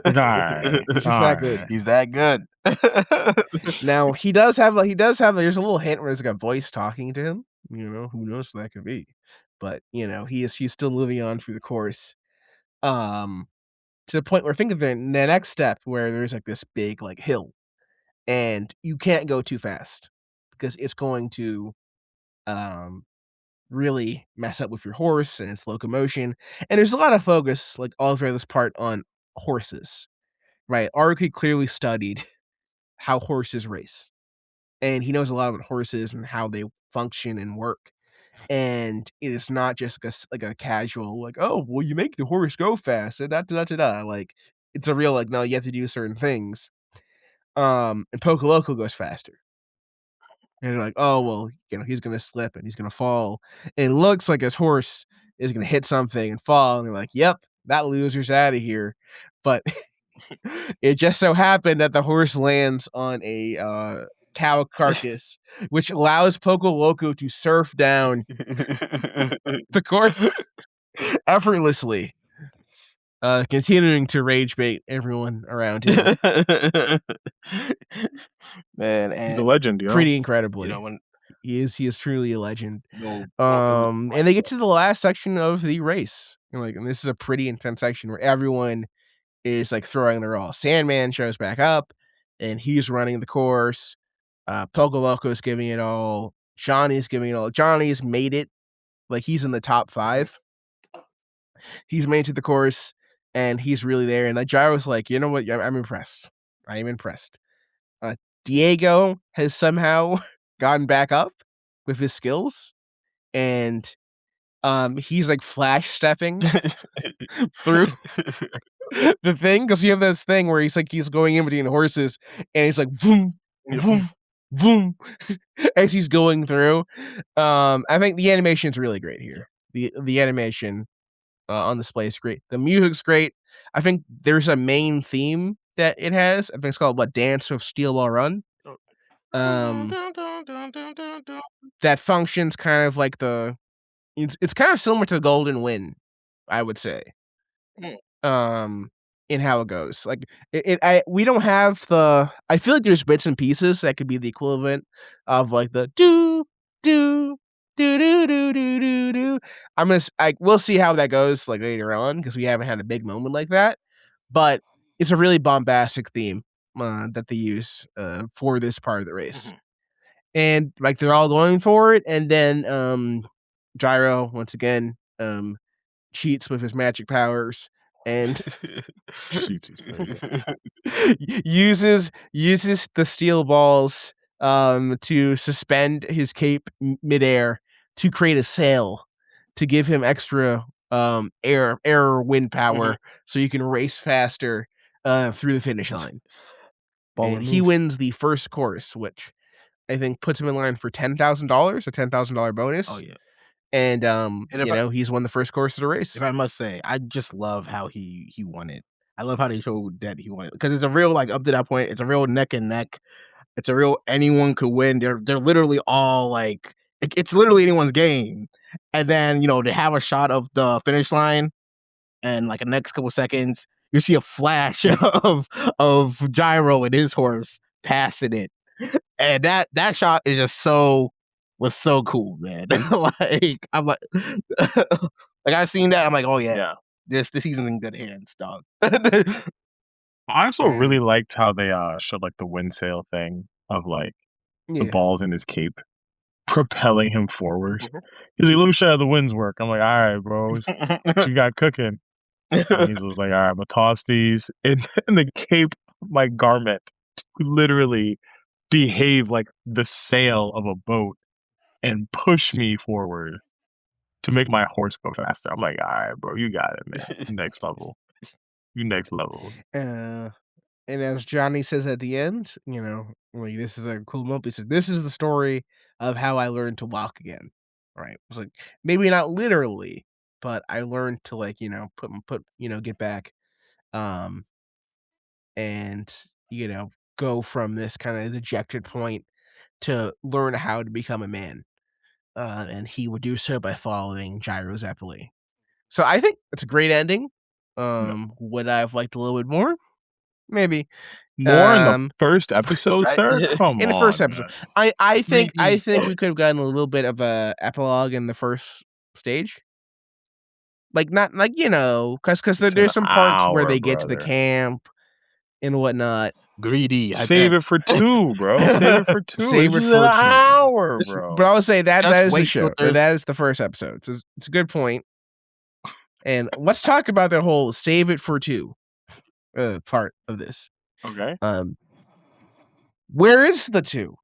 C: right.
A: He's just that good.
B: He's that good.
A: Now he does have there's a little hint where there's like a voice talking to him. You know, who knows what that could be. But you know, he's still moving on through the course. To the point where think of the next step where there's like this big like hill, and you can't go too fast because it's going to really mess up with your horse and its locomotion. And there's a lot of focus like all throughout this part on horses, right? Aruki clearly studied how horses race, and he knows a lot about horses and how they function and work. And it is not just like a casual like, oh well, you make the horse go fast and da. Like it's a real like, no, you have to do certain things. And Pocoloco goes faster, and you're like, oh well, you know, he's gonna slip and he's gonna fall, and it looks like his horse is gonna hit something and fall, and you're like, yep, that loser's out of here. But it just so happened that the horse lands on a cow carcass, which allows Pocoloco to surf down the course effortlessly, continuing to rage bait everyone around him.
B: Man, and
C: He's a legend, you know?
A: Pretty incredibly.
B: You know, when
A: He is truly a legend.
B: no,
A: And they get to the last section of the race. And this is a pretty intense section where everyone is like throwing their all. Sandman shows back up, and he's running the course. Pocoloco's giving it all. Johnny's giving it all. Johnny's made it. Like he's in the top 5. He's made it to the course, and he's really there. And like Gyro's like, you know what? I'm impressed. I am impressed. Diego has somehow gotten back up with his skills, and he's like flash stepping through the thing, because you have this thing where he's going in between horses, and he's like boom, boom, boom as he's going through. I think the animation's really great here. The animation on display is great. The music's great. I think there's a main theme that it has. I think it's called Dance of Steel Ball Run. That functions kind of like it's kind of similar to the Golden Wind, I would say. In how it goes. Like we don't have I feel like there's bits and pieces that could be the equivalent of like the do do do do do do do do. We'll see how that goes like later on, because we haven't had a big moment like that. But it's a really bombastic theme that they use for this part of the race. And like they're all going for it, and then Gyro once again cheats with his magic powers and uses the steel balls to suspend his cape midair to create a sail to give him extra air wind power so you can race faster through the finish line. And he wins the first course, which I think puts him in line for $10,000, a $10,000 bonus.
B: Oh yeah. And
A: he's won the first course of the race.
B: If I must say, I just love how he won it. I love how they showed that he won it, because it's a real up to that point, it's a real neck and neck. It's a real anyone could win. They're literally all it's literally anyone's game. And then they have a shot of the finish line, and like the next couple seconds, you see a flash of Gyro and his horse passing it, and that shot is just was so cool, man. I'm like, I've seen that. I'm like, oh yeah. This season's in good hands, dog.
C: I also
A: And-
C: really liked how they showed like the wind sail thing of like the
A: Yeah.
C: balls in his cape propelling him forward.
B: Mhm.
C: He's like, "Let me show you how the winds work." I'm like, "All right, bro, what you got cooking?" And he's just like, "All right, I'm gonna toss these in the cape of my garment to literally behave like the sail of a boat and push me forward to make my horse go faster." I'm like, "All right, bro, you got it, man. Next level. You next level."
A: And as Johnny says at the end, you know, like this is a cool moment. He said, "This is the story of how I learned to walk again." Right? It's like maybe not literally, but I learned to like put get back, um, and go from this kind of dejected point to learn how to become a man. And he would do so by following Gyro Zeppeli. So I think it's a great ending. Would I have liked a little bit more? Maybe.
C: More in the first episode,
B: Right?
C: sir? Come
A: In the
C: on,
A: first episode,
C: man.
A: I think
B: Maybe.
A: we could have gotten a little bit of a epilogue in the first stage. Like not like because
C: It's an
A: there's some parts where
C: hour,
A: they get to the
C: brother.
A: camp and whatnot.
B: Greedy. I
C: Save
B: bet.
C: it for 2, bro. Save it for 2.
A: Save
C: This
A: it
C: is an
A: for 2.
C: hour,
B: Just-
C: bro.
A: But I would say that
B: Just
A: is the
B: wait till
A: show.
B: there's-
A: That is the first episode. So it's a good point. And let's talk about that whole save it for 2 part of this.
C: Okay.
A: Where is the 2?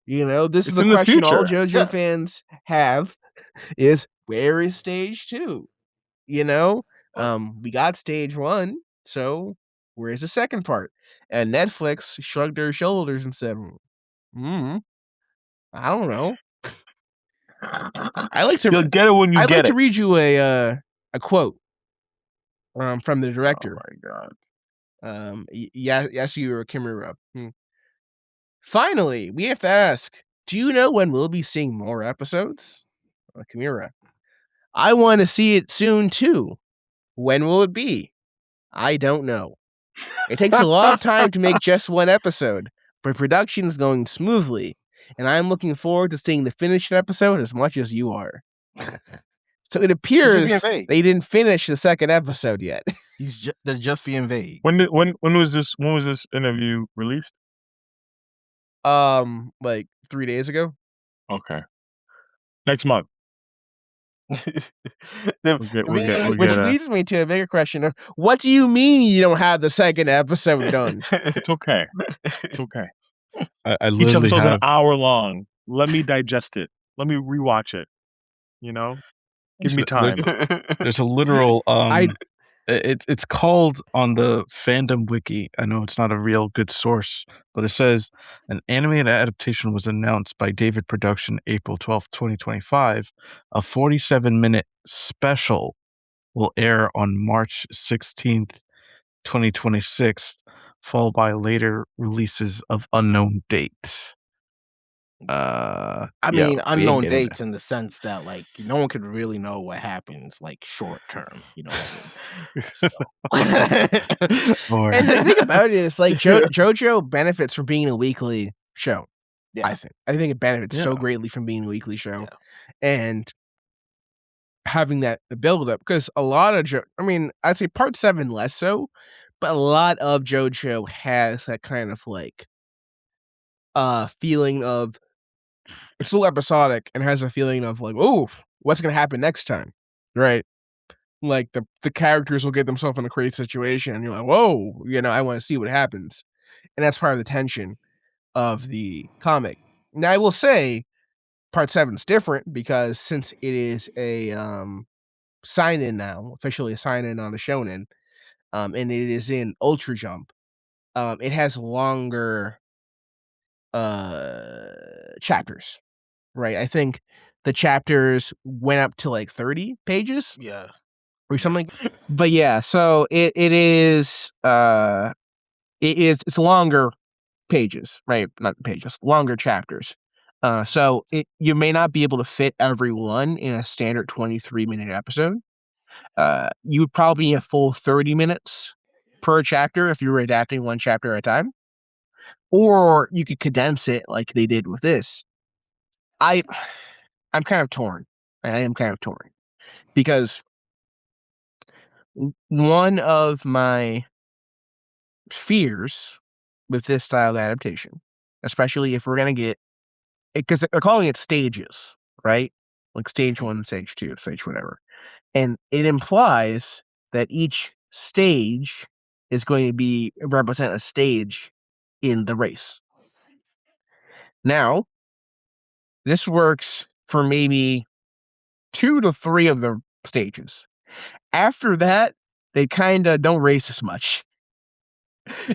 A: This is
C: It's
A: the
C: in the
A: question all
C: future.
A: JoJo fans have is where is stage 2? We got stage 1, so where's the second part? And Netflix shrugged their shoulders and said, I don't know. I like to
C: You'll get it when you
A: I'd
C: get
A: like
C: it.
A: to read you a quote from the director.
C: Oh my god.
A: Yasuhiro Kimura. Finally, we have to ask, do you know when we'll be seeing more episodes? Kimura. I want to see it soon too. When will it be? I don't know. It takes a lot of time to make just one episode, but production is going smoothly, and I'm looking forward to seeing the finished episode as much as you are. So it appears
B: vague.
A: they didn't finish the second episode yet.
B: They're just being vague.
C: When was this interview released?
A: Like 3 days ago.
C: Okay. Next month. We'll get
A: Which leads me to a bigger question of what do you mean you don't have the second episode done?
C: It's okay. It's okay.
D: I
C: Each
D: literally
C: episode's an
D: have.
C: hour long. Let me digest it. Let me rewatch it. Give me time.
D: There's a literal. It's called on the fandom wiki. I know it's not a real good source, but it says an animated adaptation was announced by David Production April 12th, 2025. A 47-minute special will air on March 16th, 2026, followed by later releases of unknown dates.
B: I
D: yeah,
B: mean,
D: we ain't
B: unknown
D: getting
B: dates in the sense that like no one could really know what happens like short term. You know what I mean?
D: Or-
A: And the thing about it is, like, JoJo benefits from being a weekly show.
B: Yeah.
A: I think it benefits so
D: Yeah.
A: greatly from being a weekly show,
B: Yeah.
A: and having that the build up because a lot of I'd say part 7 less so, but a lot of JoJo has that kind of like feeling of it's still episodic and has a feeling of like, oh, what's gonna happen next time, right? Like the characters will get themselves in a crazy situation, and you're like, whoa, I want to see what happens, and that's part of the tension of the comic. Now, I will say, part 7 is different because since it is a sign-in now, officially a sign-in on the Shonen, and it is in Ultra Jump, it has longer chapters, right? I think the chapters went up to like 30 pages
B: Yeah.
A: or something. But yeah, so it's longer pages, right? Not pages, longer chapters. So you may not be able to fit everyone in a standard 23-minute episode. You would probably need a full 30 minutes per chapter if you were adapting one chapter at a time. Or you could condense it like they did with this. I'm kind of torn. I am kind of torn. Because one of my fears with this style of adaptation, especially if we're gonna get it, because they're calling it stages, right? Like stage 1, stage 2, stage whatever, and it implies that each stage is going to represent a stage in the race. Now, this works for maybe 2 to 3 of the stages. After that, they kind of don't race as much,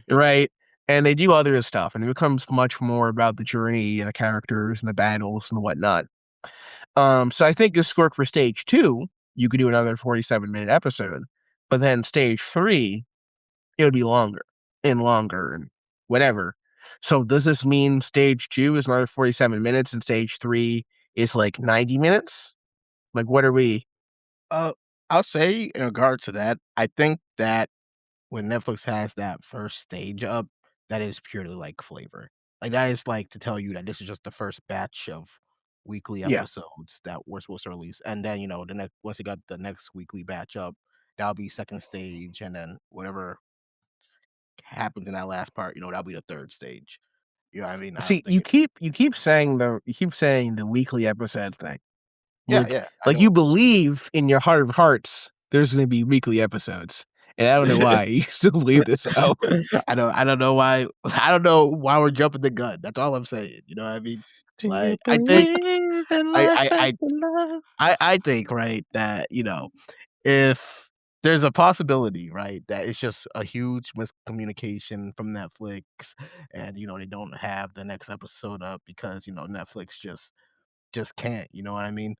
A: right? And they do other stuff, and it becomes much more about the journey and the characters and the battles and whatnot. So I think this worked for stage 2. You could do another 47-minute episode, but then stage 3, it would be longer and whatever. So does this mean stage 2 is another 47 minutes and stage 3 is like 90 minutes? Like, what are we?
B: I'll say in regard to that, I think that when Netflix has that first stage up, that is purely like flavor. Like that is like to tell you that this is just the first batch of weekly
A: Yeah.
B: episodes that we're supposed to release, and then the next once you got the next weekly batch up, that'll be second stage, and then whatever happens in that last part, that'll be the third stage. You know what I mean? I
A: See,
B: don't think
A: you keep saying the weekly episode thing.
B: yeah,
A: Like,
B: yeah, I
A: like
B: know.
A: you believe in your heart of hearts there's going to be weekly episodes, and I don't know why you still believe this. Oh,
B: I don't know why. I don't know why we're jumping the gun. That's all I'm saying. You know what I mean?
C: Do you
B: Like I think
C: believe in
B: I
C: life
B: I I
C: after love?
B: I think right that if there's a possibility right that it's just a huge miscommunication from Netflix, and they don't have the next episode up because Netflix just can't. You know what I mean?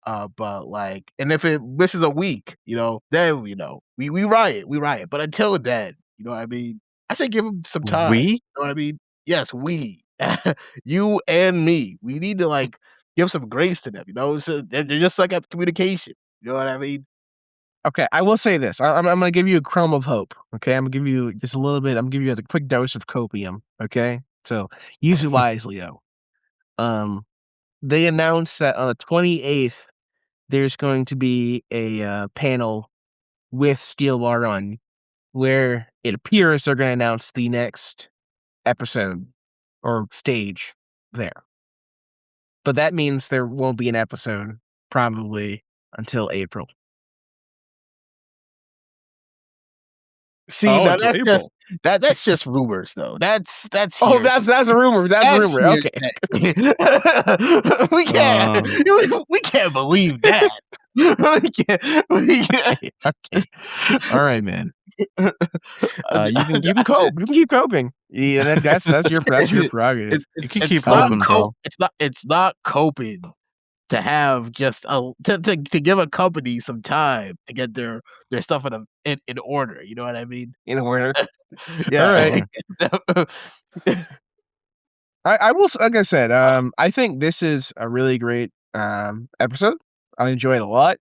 B: But like, and if it misses a week, then we riot. But until then, you know what I mean. I say give them some time.
C: We?
B: You know what I mean? Yes, we, you and me, we need to like give some grace to them. So they're just like at communication. You know what I mean?
A: okay. I will say this. I'm going to give you a crumb of hope. Okay, I'm going to give you just a little bit. I'm going to give you a quick dose of copium. Okay, so use it wisely, though. They announced that on the 28th there's going to be a panel with Steel Ball Run, where it appears they're going to announce the next episode or stage there. But that means there won't be an episode probably until April.
B: See,
C: Oh,
B: now
C: until
B: that's
C: April.
B: just that's just rumors though. That's
A: Oh,
B: hearsay.
A: that's a rumor. That's a
B: That's
A: rumor. Okay.
B: hearsay. we can't we can't believe that. we can't.
A: Okay. All right, man. You can cope. You can keep coping. Yeah, that's your prerogative.
D: You can
B: It's
D: keep
B: not
D: hoping, bro.
B: It's not coping to have just to give a company some time to get their stuff in order. You know what I mean?
A: In order.
B: Yeah.
A: All right. I will, like I said, I think this is a really great episode. I enjoy it a lot,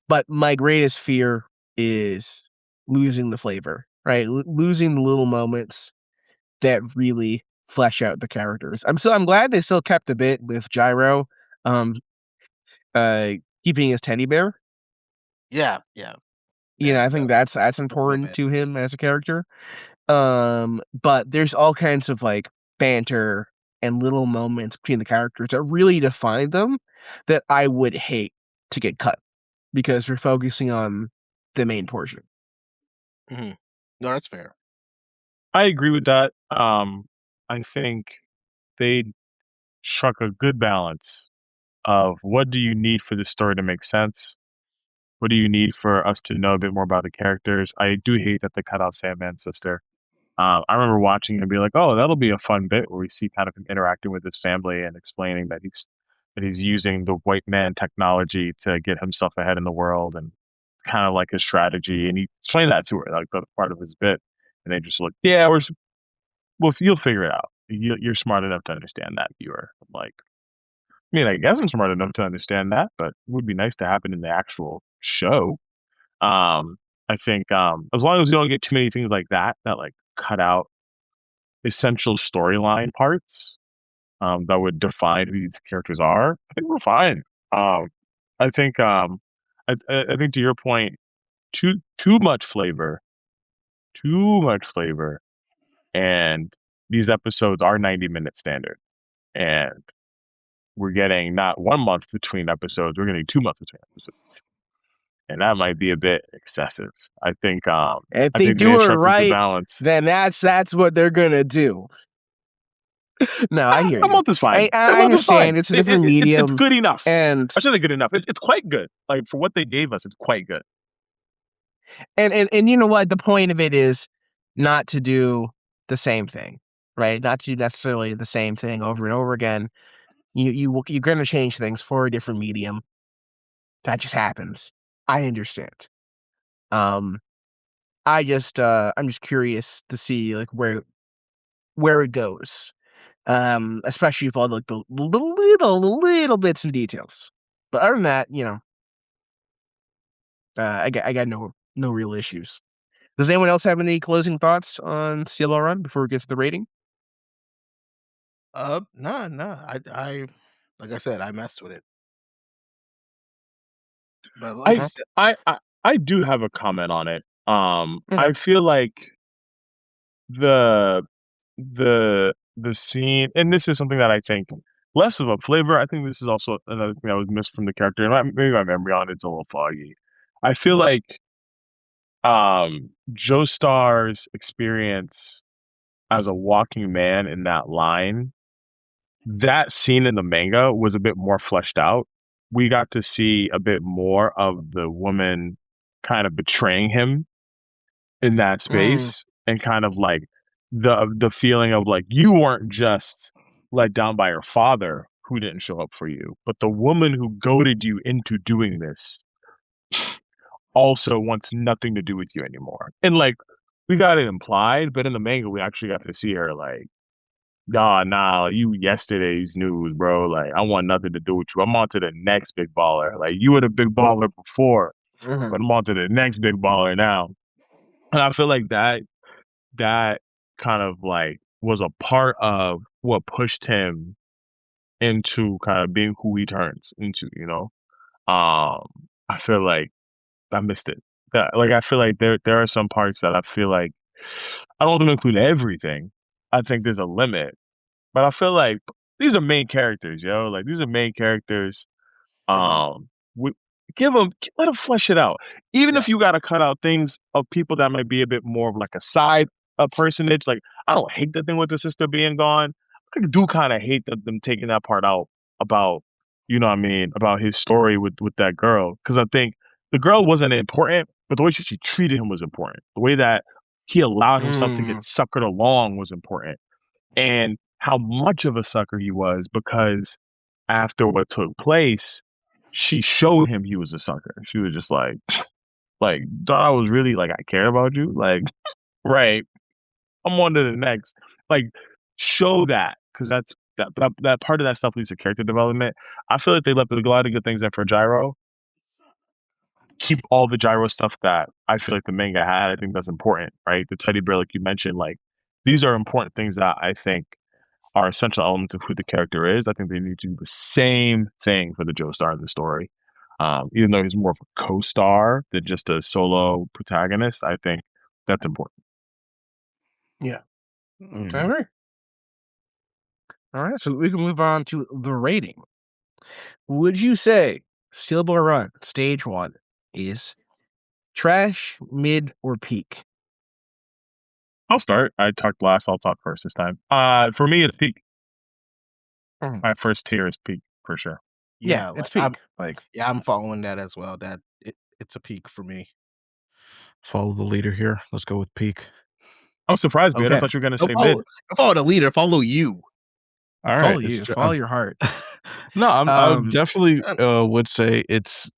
A: but my greatest fear is losing the flavor, right? Losing the little moments that really flesh out the characters. I'm glad they still kept a bit with Gyro, um, keeping his teddy bear.
B: Yeah.
A: I think that's important
B: bad.
A: to him as a character. But there's all kinds of like banter and little moments between the characters that really define them that I would hate to get cut because we're focusing on the main portion.
B: No, that's fair.
C: I agree with that. I think they struck a good balance of what do you need for the story to make sense? What do you need for us to know a bit more about the characters? I do hate that they cut out Sandman's sister. I remember watching and be like, "Oh, that'll be a fun bit where we see kind of him interacting with his family and explaining that he's using the white man technology to get himself ahead in the world and kind of like his strategy." And he explained that to her, like the part of his bit. And they just looked, "Yeah, well, you'll figure it out. You're smart enough to understand that, viewer." I'm like, I mean, I guess I'm smart enough to understand that, but it would be nice to happen in the actual show. I think as long as we don't get too many things like that like cut out essential storyline parts that would define who these characters are, I think we're fine. I think I think to your point, too much flavor too much flavor. And these episodes are 90-minute standard. And we're getting not 1 month between episodes, we're getting 2 months between episodes. And that might be a bit excessive. I think
A: If
C: I
A: they
C: think the
A: do it
C: instructor to
A: right,
C: balance.
A: then that's what they're gonna do. No, I hear
C: A
A: you.
C: month is fine.
A: I
C: A month is fine.
A: understand it's a different
C: It's
A: medium,
C: good enough.
A: and
C: I shouldn't say good enough. It's quite good. Like for what they gave us, it's quite good.
A: and you know what? The point of it is not to do the same thing, right? Not to do necessarily the same thing over and over again. You're gonna change things for a different medium. That just happens. I understand. I'm just curious to see like where it goes. Especially with all the little bits and details. But other than that, I got no real issues. Does anyone else have any closing thoughts on CLR Run before we get to the rating?
B: No. I like I said, I messed with it. But like you said,
C: I do have a comment on it.
A: Okay.
C: I feel like the the scene, and this is something that I think less of a flavor. I think this is also another thing that was missed from the character, and maybe my memory on it's a little foggy. I feel like Joestar's experience as a walking man in that line, that scene in the manga was a bit more fleshed out. We got to see a bit more of the woman kind of betraying him in that space, and kind of like the feeling of like you weren't just let down by your father who didn't show up for you, but the woman who goaded you into doing this also wants nothing to do with you anymore. And like we got it implied, but in the manga we actually got to see her like, nah, you yesterday's news, bro. Like I want nothing to do with you. I'm on to the next big baller. Like you were the big baller before, but I'm on to the next big baller now. And I feel like that kind of like was a part of what pushed him into kind of being who he turns into, I feel like I missed it. Like I feel like there are some parts that I feel like I don't want them to include everything. I think there's a limit. But I feel like these are main characters, yo. Like these are main characters. We let them flesh it out. Even
B: yeah.
C: if you got to cut out things of people that might be a bit more of like a side personage. Like I don't hate the thing with the sister being gone. I do kind of hate them taking that part out about, you know what I mean, about his story with that girl. Because I think the girl wasn't important, but the way she treated him was important. The way that he allowed himself to get suckered along was important. And how much of a sucker he was, because after what took place, she showed him he was a sucker. She was just like, thought I was really like, I care about you. Like, right. I'm on to the next. Like, show that. Cause that part of that stuff leads to character development. I feel like they left a lot of good things there for Gyro. Keep all the Gyro stuff that I feel like the manga had. I think that's important, right? The teddy bear, like you mentioned, like these are important things that I think are essential elements of who the character is. I think they need to do the same thing for the Joestar in the story. Even though he's more of a co-star than just a solo protagonist, I think that's important.
A: Yeah. I agree. All right, so we can move on to the rating. Would you say Steel Ball Run Stage 1 is trash, mid, or peak?
C: I'll start. I talked last. I'll talk first this time. For me, it's peak. My first tier is peak for sure.
A: Yeah, it's peak.
B: I'm following that as well. That it's a peak for me.
D: Follow the leader here. Let's go with peak.
C: I'm surprised, man.
A: Okay.
C: I thought you were gonna say
B: Don't
C: mid.
B: follow the leader. Follow you.
D: All
A: Follow
D: right,
A: you. Follow your heart.
D: No, I definitely
B: uh,
D: would say it's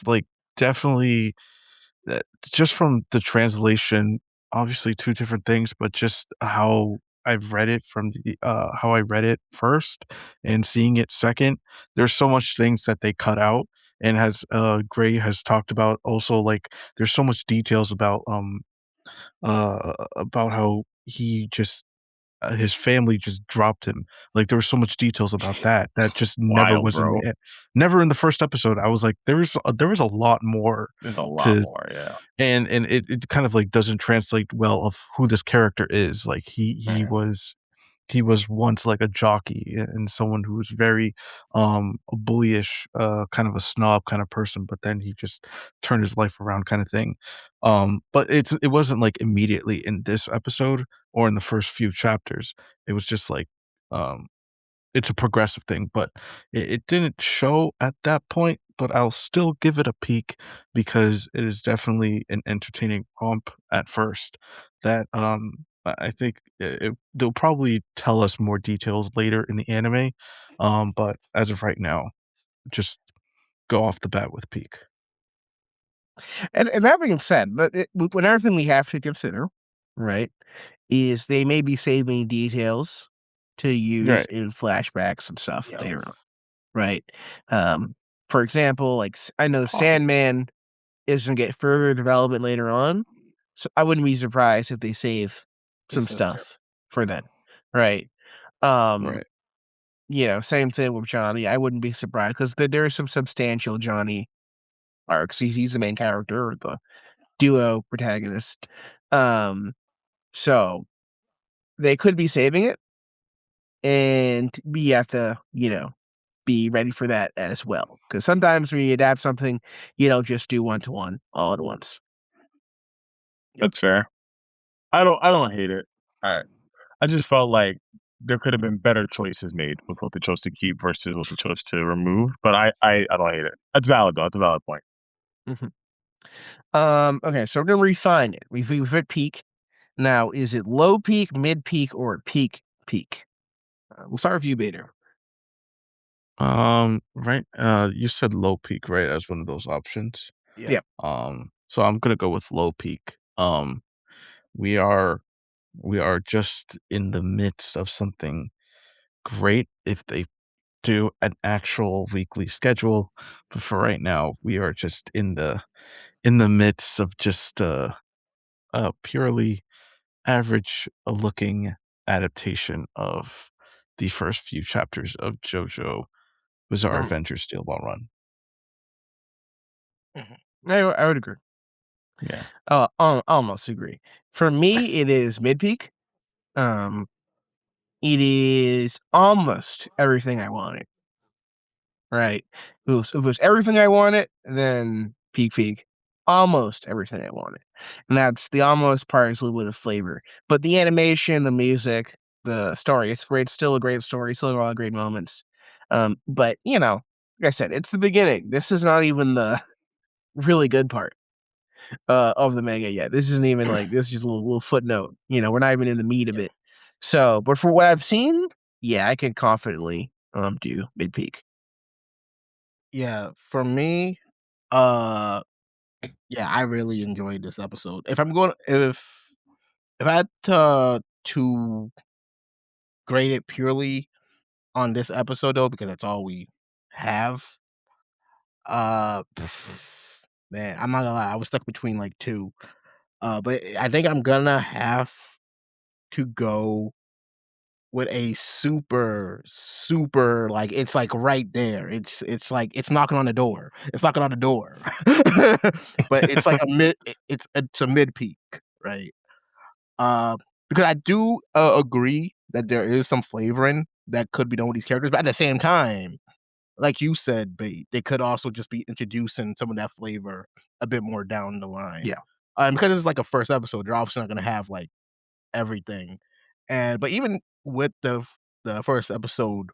D: like definitely just from the translation. Obviously, two different things, but just how I've read it from how I read it first and seeing it second. There's so much things that they cut out, and has Gray has talked about also, like there's so much details about how he just his family just dropped him. Like there was so much details about that just never
C: Wild,
D: was in
C: bro.
D: never in the first episode. I was like, there was a lot more
C: There's a lot
D: to
C: more, yeah.
D: and it kind of like doesn't translate well of who this character is. Like he was once like a jockey and someone who was very bullyish, kind of a snob kind of person, but then he just turned his life around kind of thing. But it wasn't like immediately in this episode or in the first few chapters. It was just like um it's a progressive thing, but it didn't show at that point, but I'll still give it a peek because it is definitely an entertaining romp at first that, I think they'll probably tell us more details later in the anime, but as of right now, just go off the bat with peek.
A: And that being said, but with everything we have to consider, right, is they may be saving details to use
D: Right.
A: in flashbacks and stuff
B: Yeah.
A: later on, right? For example, like I know
C: Possible.
A: Sandman is gonna get further development later on, so I wouldn't be surprised if they save some
B: sister.
A: stuff for then, right? Um,
D: Right.
A: you know, same thing with Johnny. I wouldn't be surprised because there are some substantial Johnny arcs. He's the main character, or the duo protagonist. So they could be saving it, and we have to, be ready for that as well. Because sometimes when you adapt something, you don't just do one-to-one all at once.
C: That's fair. I don't hate it. I just felt like there could have been better choices made with what they chose to keep versus what they chose to remove. But I don't hate it. That's valid though. That's a valid point.
A: Okay, so we're gonna refine it. We've hit peak. Now, is it low peak, mid peak, or peak peak? We'll start with you, Bader.
D: Right. You said low peak, right, as one of those options.
A: Yeah.
D: So I'm gonna go with low peak. We are just in the midst of something great if they do an actual weekly schedule. But for right now, we are just in the midst of just a purely average looking adaptation of the first few chapters of Jojo Bizarre Adventure Steel Ball Run.
A: I would agree.
D: Yeah.
A: Almost agree. For me, it is mid peak. It is almost everything I wanted. Right. If it was everything I wanted, then peak peak. Almost everything I wanted. And that's the almost part is a little bit of flavor. But the animation, the music, the story, it's great, still a great story, still a lot of great moments. But like I said, it's the beginning. This is not even the really good part of the manga yet. This isn't even like this is just a little footnote. We're not even in the meat of it. So, but for what I've seen, yeah, I can confidently do mid peak.
B: Yeah, for me, yeah, I really enjoyed this episode. If I had to grade it purely on this episode though, because that's all we have, man, I'm not gonna lie, I was stuck between like two. But I think I'm gonna have to go with a super like it's like right there. It's like it's knocking on the door. It's knocking on the door. But it's like a mid. It's a mid peak, right? Uh, because I do agree that there is some flavoring that could be done with these characters, but at the same time, like you said, Bait, they could also just be introducing some of that flavor a bit more down the line.
A: Yeah.
B: Because it's like a first episode, they're obviously not going to have like everything, but even with the first episode,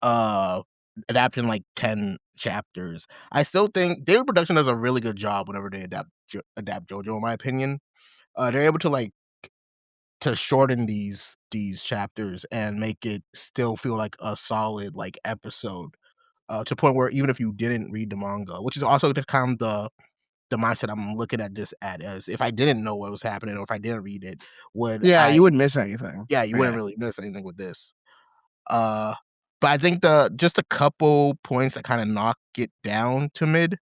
B: uh, adapting like 10 chapters, I still think David Production does a really good job whenever they adapt JoJo. In my opinion, they're able to to shorten these chapters and make it still feel like a solid like episode, to the point where even if you didn't read the manga, which is also the kind of the mindset I'm looking at this at, as if I didn't know what was happening or if I didn't read it, would
A: Yeah,
B: I?
A: you wouldn't miss anything.
B: Yeah, you wouldn't really miss anything with this. Uh, but I think just a couple points that kind of knock it down to mid.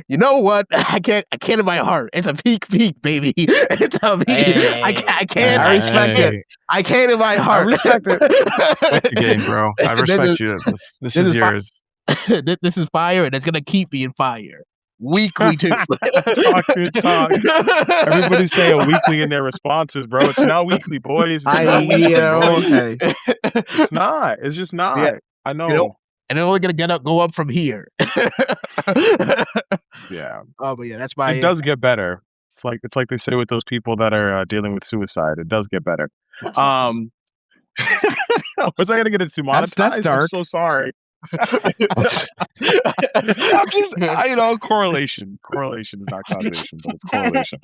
B: You know what? I can't in my heart. It's a peak, baby. It's a peak.
A: Hey,
B: I can't.
A: I respect it.
B: I can't in my heart.
A: respect it.
D: Respect the game, bro. I respect you. This is yours.
B: This is fire, and it's gonna keep being fire. Weekly too.
C: Talk good talk. Everybody's saying weekly in their responses, bro. It's not weekly, boys. It's not weekly, bro.
A: Hey.
C: It's not. It's just not.
B: Yeah.
C: I know.
B: You know, and it's only gonna go up from here.
C: Yeah.
B: Oh, but yeah, that's my.
C: It does get better. It's like they say with those people that are dealing with suicide. It does get better. Was I gonna get it demonetized?
A: That's dark.
C: I'm so sorry. I'm just, correlation. Correlation is not causation, but it's correlation.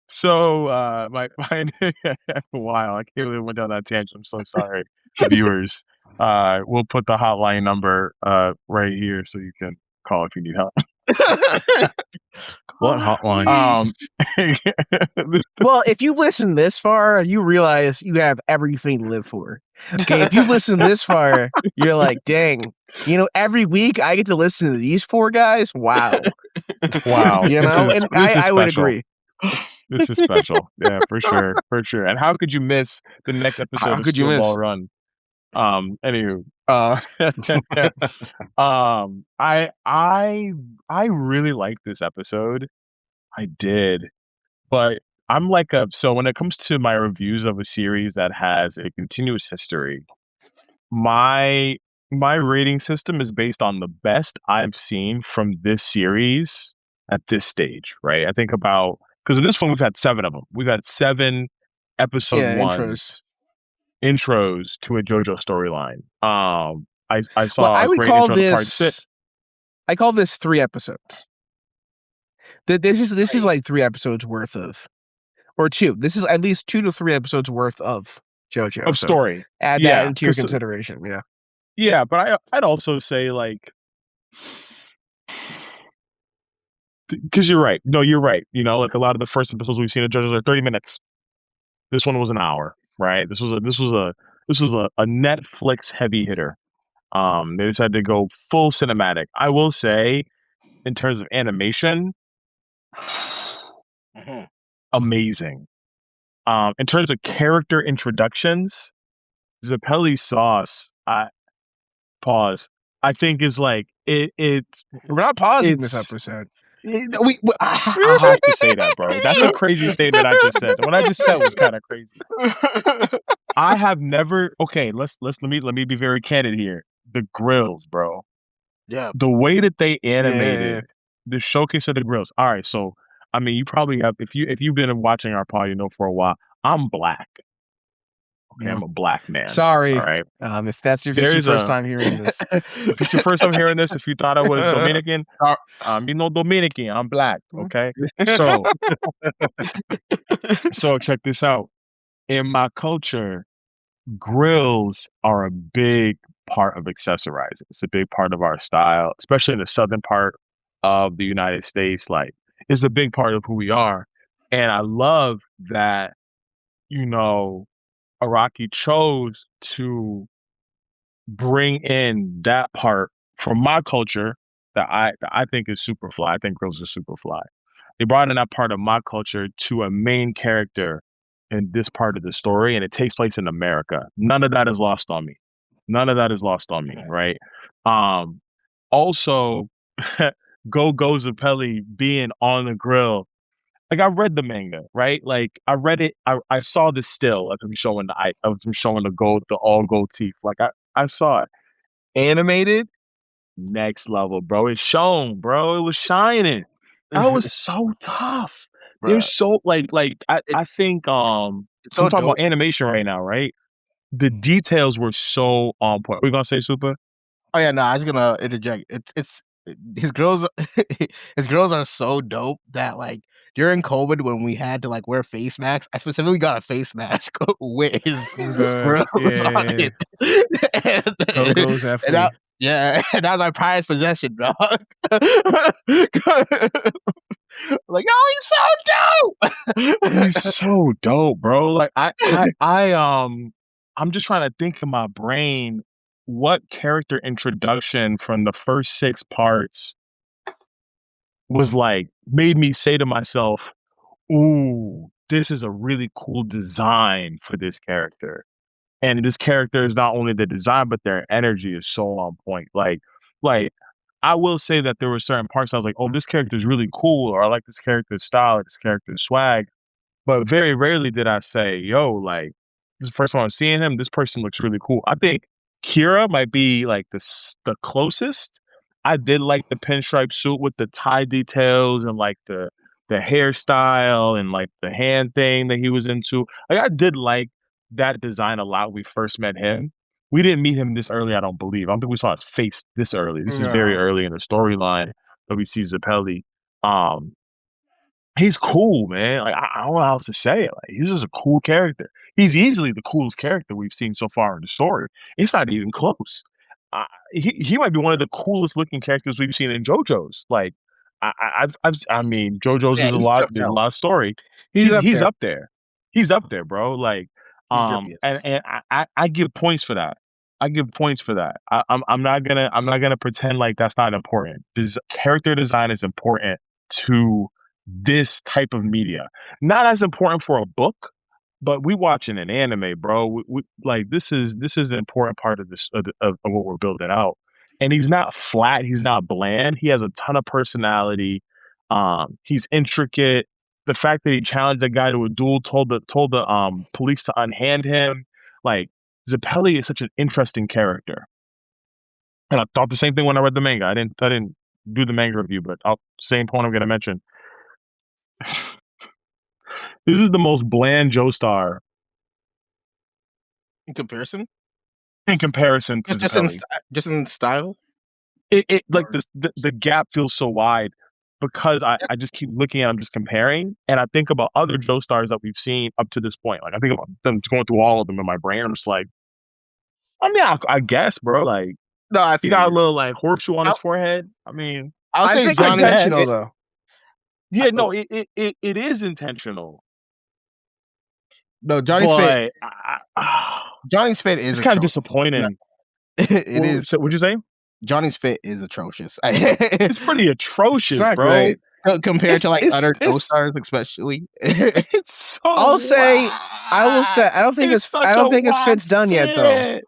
C: So my wow, I can't believe I went down that tangent. I'm so sorry, viewers. We'll put the hotline number right here so you can call if you need help.
D: What hotline?
A: Well, if you listen this far, you realize you have everything to live for. Okay, if you listen this far, you're like, dang, every week I get to listen to these four guys. Wow.
C: Wow.
A: And I would agree.
C: This is special. Yeah, for sure. For sure. And how could you miss the next episode of Steel Ball Run? Anywho. I really liked this episode. I did. But I'm so when it comes to my reviews of a series that has a continuous history, my rating system is based on the best I've seen from this series at this stage, right? I think about, because in this one we've had 7 of them. We've had 7 episode ones, intros to a JoJo storyline. I saw a great intro to part 6.
A: I call this 3 episodes. This is like 3 episodes worth of, or 2. This is at least 2 to 3 episodes worth of JoJo
C: of story.
A: Add that into your consideration. Yeah.
C: Yeah, but I'd also say because you're right. No, you're right. A lot of the first episodes we've seen of JoJo's are 30 minutes. This one was an hour, right? This was a Netflix heavy hitter. They decided to go full cinematic. I will say, in terms of animation, amazing. In terms of character introductions, Zappelli's sauce, I think is it's.
A: We're not pausing this episode.
C: I'll have to say that, bro. That's a crazy statement I just said. What I just said was kind of crazy. I have never. Okay, let me be very candid here. The grills, bro.
B: Yeah.
C: The way that they animated the showcase of the grills. All right, so I mean, you probably have, if you've been watching our pod, for a while. I'm black. Okay, I'm a black man.
A: Sorry.
C: All right.
A: If that's your first time hearing this.
C: If it's your first time hearing this, if you thought I was Dominican, Dominican, I'm black. Okay. So check this out. In my culture, grills are a big part of accessorizing. It's a big part of our style, especially in the southern part of the United States. It's a big part of who we are. And I love that, Araki chose to bring in that part from my culture that I think is super fly. I think grills are super fly. They brought in that part of my culture to a main character in this part of the story, and it takes place in America. None of that is lost on me. Right? Also, Go Zappelli being on the grill. I read the manga, right? I read it. I saw the still of him showing the gold, the all gold teeth. I saw it animated, next level, bro. It shone, bro. It was shining. That was so tough. They're so I think I'm talking about animation right now, right? The details were so on point. What are you gonna say, Supa?
B: Oh yeah, no, I was gonna interject. It's his girls. His girls are so dope that during COVID when we had to wear face masks, I specifically got a face mask with his girls on it. And that was my prized possession, dog. Oh, he's so dope.
C: He's so dope, bro. I'm just trying to think in my brain what character introduction from the first 6 parts was like, made me say to myself, ooh, this is a really cool design for this character. And this character is not only the design, but their energy is so on point. Like I will say that there were certain parts I was like, oh, this character is really cool, or I like this character's style, or this character's swag. But very rarely did I say, yo, like, this is the first time I'm seeing him. This person looks really cool. I think Kira might be like the closest. I did like the pinstripe suit with the tie details and like the hairstyle and like the hand thing that he was into. Like I did like that design a lot when we first met him. We didn't meet him this early, I don't believe. I don't think we saw his face this early. This is very
A: No.
C: early in the storyline that we see Zappelli. He's cool, man. Like I don't know how else to say it. Like he's just a cool character. He's easily the coolest character we've seen so far in the story. It's not even close. He might be one of the coolest looking characters we've seen in JoJo's. Like I mean, JoJo's
B: Yeah,
C: is a
B: he's
C: lot.
B: jumped
C: There's a
B: out.
C: lot of story.
A: He's up
C: He's
A: there.
C: up there. He's up there, bro. Like
B: Yes.
C: and I give points for that. I give points for that. I'm not gonna pretend like that's not important. Character design is important to this type of media. Not as important for a book, but we watching an anime, bro. We like this is an important part of this of what we're building out. And he's not flat. He's not bland. He has a ton of personality. He's intricate. The fact that he challenged a guy to a duel, told the police to unhand him. Like Zappelli is such an interesting character. And I thought the same thing when I read the manga. I didn't do the manga review, but same point I'm going to mention. This is the most bland Joestar
B: In comparison,
C: in comparison to
B: just in
C: Zappelli.
B: just in style.
C: It like the gap feels so wide because I just keep looking at them, just comparing, and I think about other Joestars that we've seen up to this point. Like I think about them going through all of them in my brain. I'm just like, I mean, I guess, bro. Like
B: No, I
C: he
B: feel
C: got
B: you.
C: a little like horseshoe on his forehead. I mean,
B: I would
A: I
B: say
A: think it's
B: Johnny.
A: intentional though.
C: yeah, no, it is intentional,
B: No, Johnny's fit.
C: but
B: Johnny's fit is
C: it's kind of
B: atrocious.
C: disappointing.
B: It is.
C: So, what'd you say?
B: Johnny's fit is atrocious.
C: It's pretty atrocious,
A: It's not
C: bro.
A: great.
B: Compared to like other
C: it's
B: stars, especially.
C: it's so
A: I'll say, I will say, I don't think
C: It's
A: I don't think his fit's done yet though.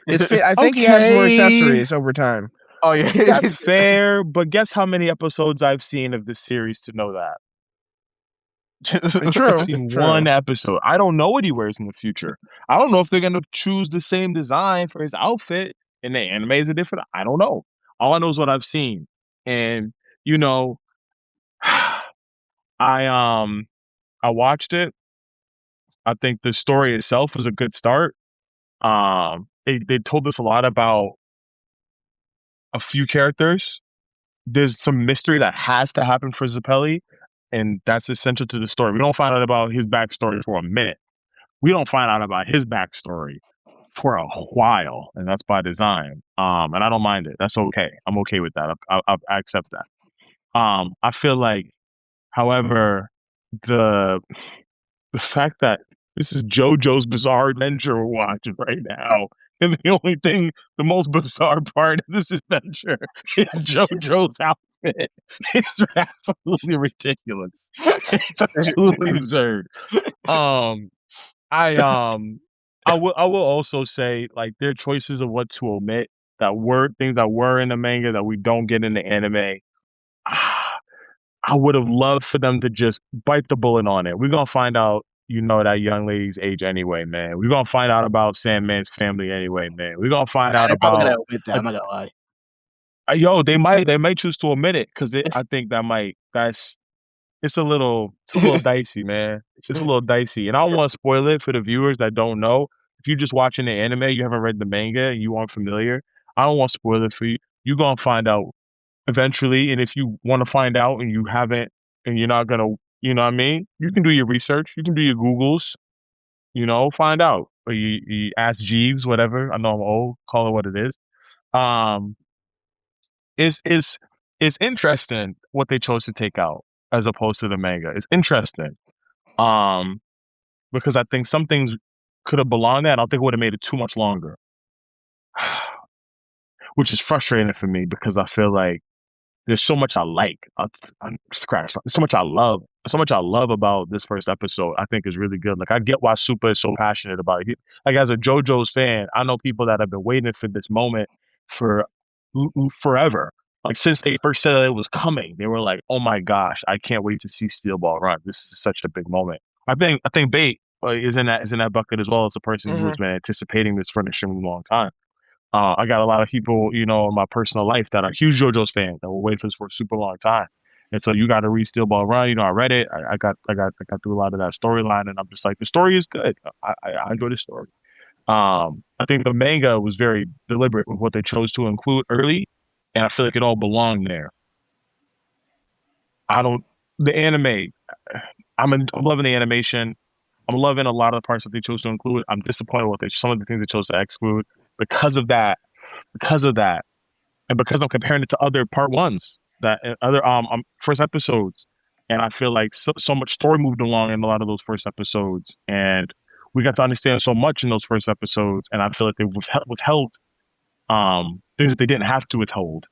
A: His fit, I think he adds more
C: Okay.
A: accessories over time.
B: Oh yeah,
C: That's fair, but guess how many episodes I've seen of this series to know that?
A: True.
C: I've seen
A: True.
C: one episode. I don't know what he wears in the future. I don't know if they're gonna choose the same design for his outfit and the anime is different. I don't know. All I know is what I've seen. And you know, I watched it. I think the story itself was a good start. They told us a lot about a few characters. There's some mystery that has to happen for Zappelli, and that's essential to the story. We don't find out about his backstory for a minute. We don't find out about his backstory for a while, and that's by design. And I don't mind it. That's okay. I'm okay with that. I accept that. I feel like, however, the fact that this is JoJo's Bizarre Adventure we're watching right now, and the most bizarre part of this adventure is JoJo's outfit. It's absolutely ridiculous. It's absolutely absurd. I will also say like their choices of what to omit that were things that were in the manga that we don't get in the anime. I would have loved for them to just bite the bullet on it. We're gonna find out, that young lady's age anyway, man. We're gonna find out about Sandman's family anyway, man. We're gonna find out
B: I'm
C: about
B: gonna admit that. I'm not gonna lie.
C: they might choose to omit it because I think it's a little dicey, man. It's a little dicey, and I don't want to spoil it for the viewers that don't know. If you're just watching the anime, you haven't read the manga, and you aren't familiar, I don't want to spoil it for you. You're gonna find out eventually, and if you want to find out and you haven't, and you're not gonna, you know what I mean, you can do your research, you can do your Googles, find out, or you ask Jeeves, whatever. I know I'm old, call it what it is. It's interesting what they chose to take out as opposed to the manga. It's interesting, because I think some things could have belonged there, and I don't think it would have made it too much longer. which is frustrating for me because I feel like there's so much I like. Scratch. So much I love. So much I love about this first episode. I think is really good. Like I get why Supa is so passionate about it. Like as a JoJo's fan, I know people that have been waiting for this moment for forever. Like since they first said that it was coming, they were like, "Oh my gosh, I can't wait to see Steel Ball run. This is such a big moment." I think Bait is in that bucket as well as a person who has been anticipating this for an extremely long time. I got a lot of people, in my personal life that are huge JoJo's fans that will wait for this for a super long time. And so you got to read Steel Ball Run. I read it. I got through a lot of that storyline, and I'm just like, the story is good. I enjoy the story. I think the manga was very deliberate with what they chose to include early, and I feel like it all belonged there. The anime. I'm loving the animation. I'm loving a lot of the parts that they chose to include. I'm disappointed with some of the things they chose to exclude because of that. And because I'm comparing it to other part ones, that other first episodes, and I feel like so much story moved along in a lot of those first episodes, and we got to understand so much in those first episodes, and I feel like they withheld things that they didn't have to withhold.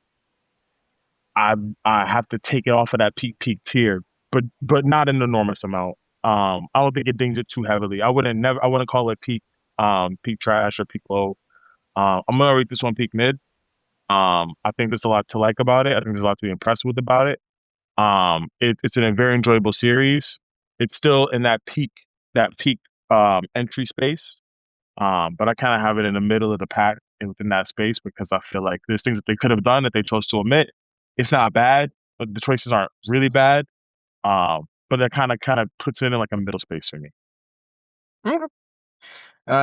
C: I have to take it off of that peak tier, but not an enormous amount. I don't think it dings it too heavily. I wouldn't call it peak trash or peak low. I'm gonna rate this one peak mid. I think there's a lot to like about it. I think there's a lot to be impressed with about it. It's a very enjoyable series. It's still in that peak entry space. But I kind of have it in the middle of the pack and within that space because I feel like there's things that they could have done that they chose to omit. It's not bad, but the choices aren't really bad. But that kind of puts it in like a middle space for me.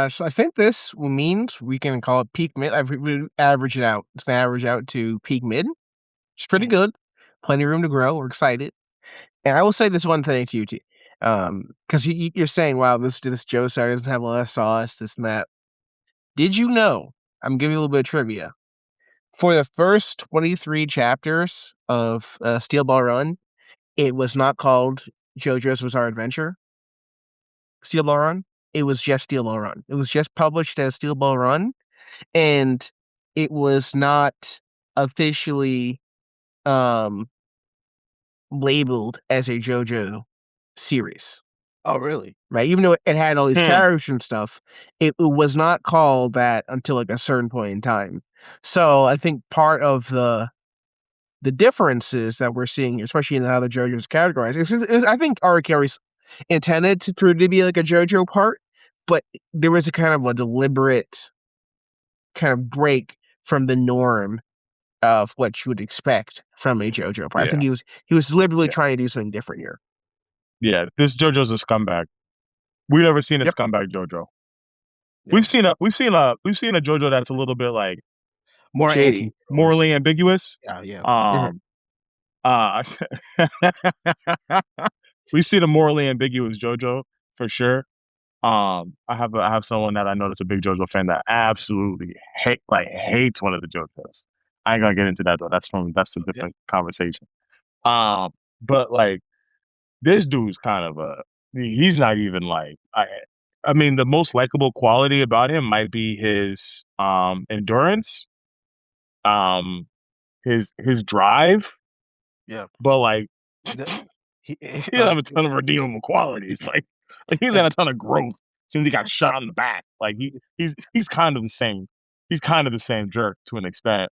A: So I think this means we can call it peak mid. We average it out. It's gonna average out to peak mid. It's pretty good. Plenty of room to grow. We're excited. And I will say this one thing to you, T. Because you're saying, wow, this Joe star doesn't have a lot of sauce, this and that. Did you know? I'm giving you a little bit of trivia. For the first 23 chapters of Steel Ball Run, it was not called JoJo's Bizarre Adventure. Steel Ball Run. It was just Steel Ball Run. It was just published as Steel Ball Run, and it was not officially labeled as a JoJo series.
B: Oh, really?
A: Right? Even though it had all these characters and stuff, it was not called that until like a certain point in time. So I think part of the differences that we're seeing, especially in how the JoJo's categorized, I think Arakairi's intended to be like a JoJo part, but there was a kind of a deliberate kind of break from the norm of what you would expect from a JoJo part. I think he was deliberately trying to do something different here.
C: Yeah, this JoJo's a scumbag. We've never seen a scumbag JoJo. We've seen a JoJo that's a little bit like
B: more
A: shady,
C: morally ambiguous.
B: Yeah.
C: We've seen a morally ambiguous JoJo for sure. I have someone that I know that's a big JoJo fan that absolutely hates one of the JoJos. I ain't gonna get into that though. That's a different conversation. But like this dude's kind of he's not even like I mean the most likable quality about him might be his endurance, his drive.
B: Yeah.
C: But like
B: he
C: doesn't have a ton of redeemable qualities. Like he's had a ton of growth since he got shot in the back. Like he's kind of the same. He's kind of the same jerk to an extent.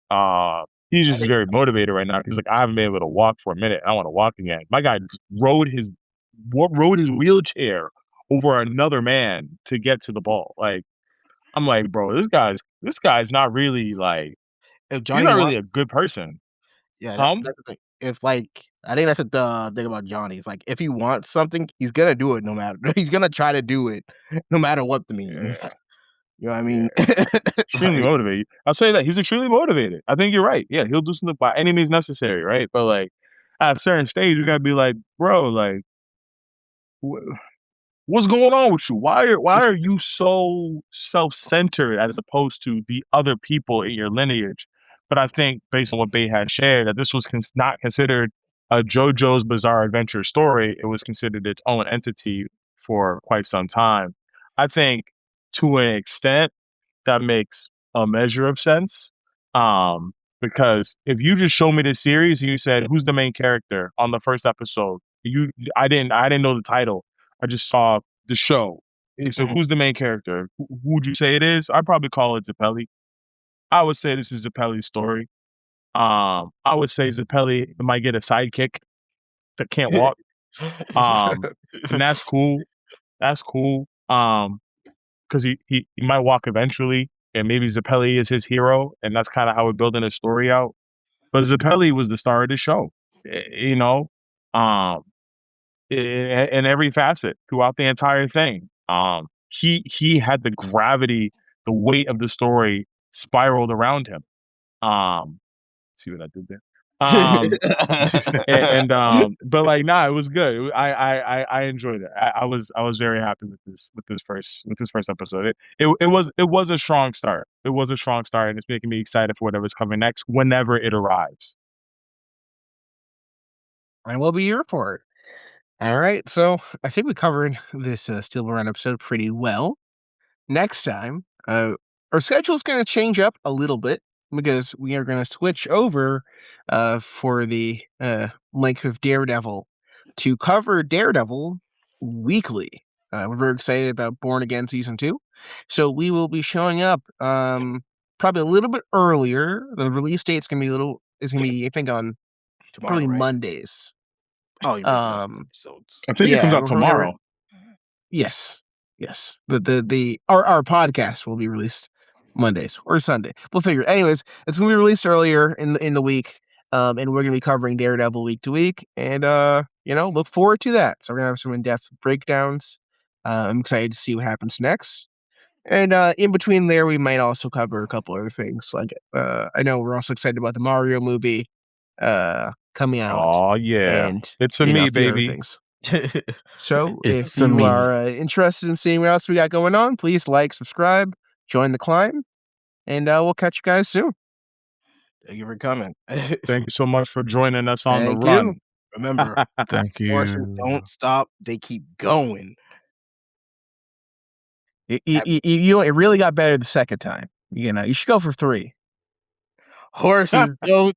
C: He's just very motivated right now. He's like, I haven't been able to walk for a minute. I want to walk again. My guy rode his wheelchair over another man to get to the ball. Like I'm like, bro, this guy's not really like.
B: If Johnny
C: he's not really a good person.
B: Yeah, that's the thing. If like I think that's the thing about Johnny. It's like if he wants something, he's gonna do it no matter. He's gonna try to do it no matter what the means. You know what I mean?
C: Extremely motivated. I'll say that he's extremely motivated. I think you're right. Yeah, he'll do something by any means necessary, right? But like at a certain stage, you gotta be like, bro, like, what's going on with you? Why are you so self-centered as opposed to the other people in your lineage? But I think based on what Bait had shared, that this was not considered a JoJo's Bizarre Adventure story. It was considered its own entity for quite some time. I think to an extent that makes a measure of sense. Because if you just show me this series and you said who's the main character on the first episode, I didn't know the title. I just saw the show. So who's the main character? Who would you say it is? I'd probably call it Zappelli. I would say this is Zappelli's story. I would say Zappelli might get a sidekick that can't walk. And that's cool. That's cool. Because he might walk eventually, and maybe Zappelli is his hero, and that's kind of how we're building a story out. But Zappelli was the star of the show, you know, in every facet throughout the entire thing. He had the gravity, the weight of the story spiraled around him. See what I did there? But like, nah, it was good. I enjoyed it. I was very happy with this first episode. It was a strong start. It was a strong start, and it's making me excited for whatever's coming next whenever it arrives.
A: I will be here for it. All right, so I think we covered this Steel Ball Run episode pretty well. Next time, our schedule is going to change up a little bit because we are going to switch over for the length of Daredevil to cover Daredevil weekly. We're very excited about Born Again Season 2. So we will be showing up probably a little bit earlier. The release date is going to be, I think, on
B: Tomorrow,
A: probably
B: right?
A: Mondays.
B: Oh, you mean episodes.
C: I think it comes out tomorrow.
A: Yes. The our podcast will be released Mondays or Sunday. We'll figure it. Anyways, it's gonna be released earlier in the week. And we're gonna be covering Daredevil week to week. And look forward to that. So we're gonna have some in-depth breakdowns. I'm excited to see what happens next. And in between there, we might also cover a couple other things. Like I know we're also excited about the Mario movie coming out.
C: Oh yeah,
A: and
C: it's a me, baby.
A: Things. So
B: It's
A: if you
B: me.
A: are interested in seeing what else we got going on, please like, subscribe, join the climb, and we'll catch you guys soon.
B: Thank you for coming.
C: Thank you so much for joining us on
A: Thank
C: the run.
A: you.
B: Remember,
D: Thank
B: horses
D: you.
B: don't stop; they keep going.
A: It really got better the second time. You should go for 3.
B: Horses don't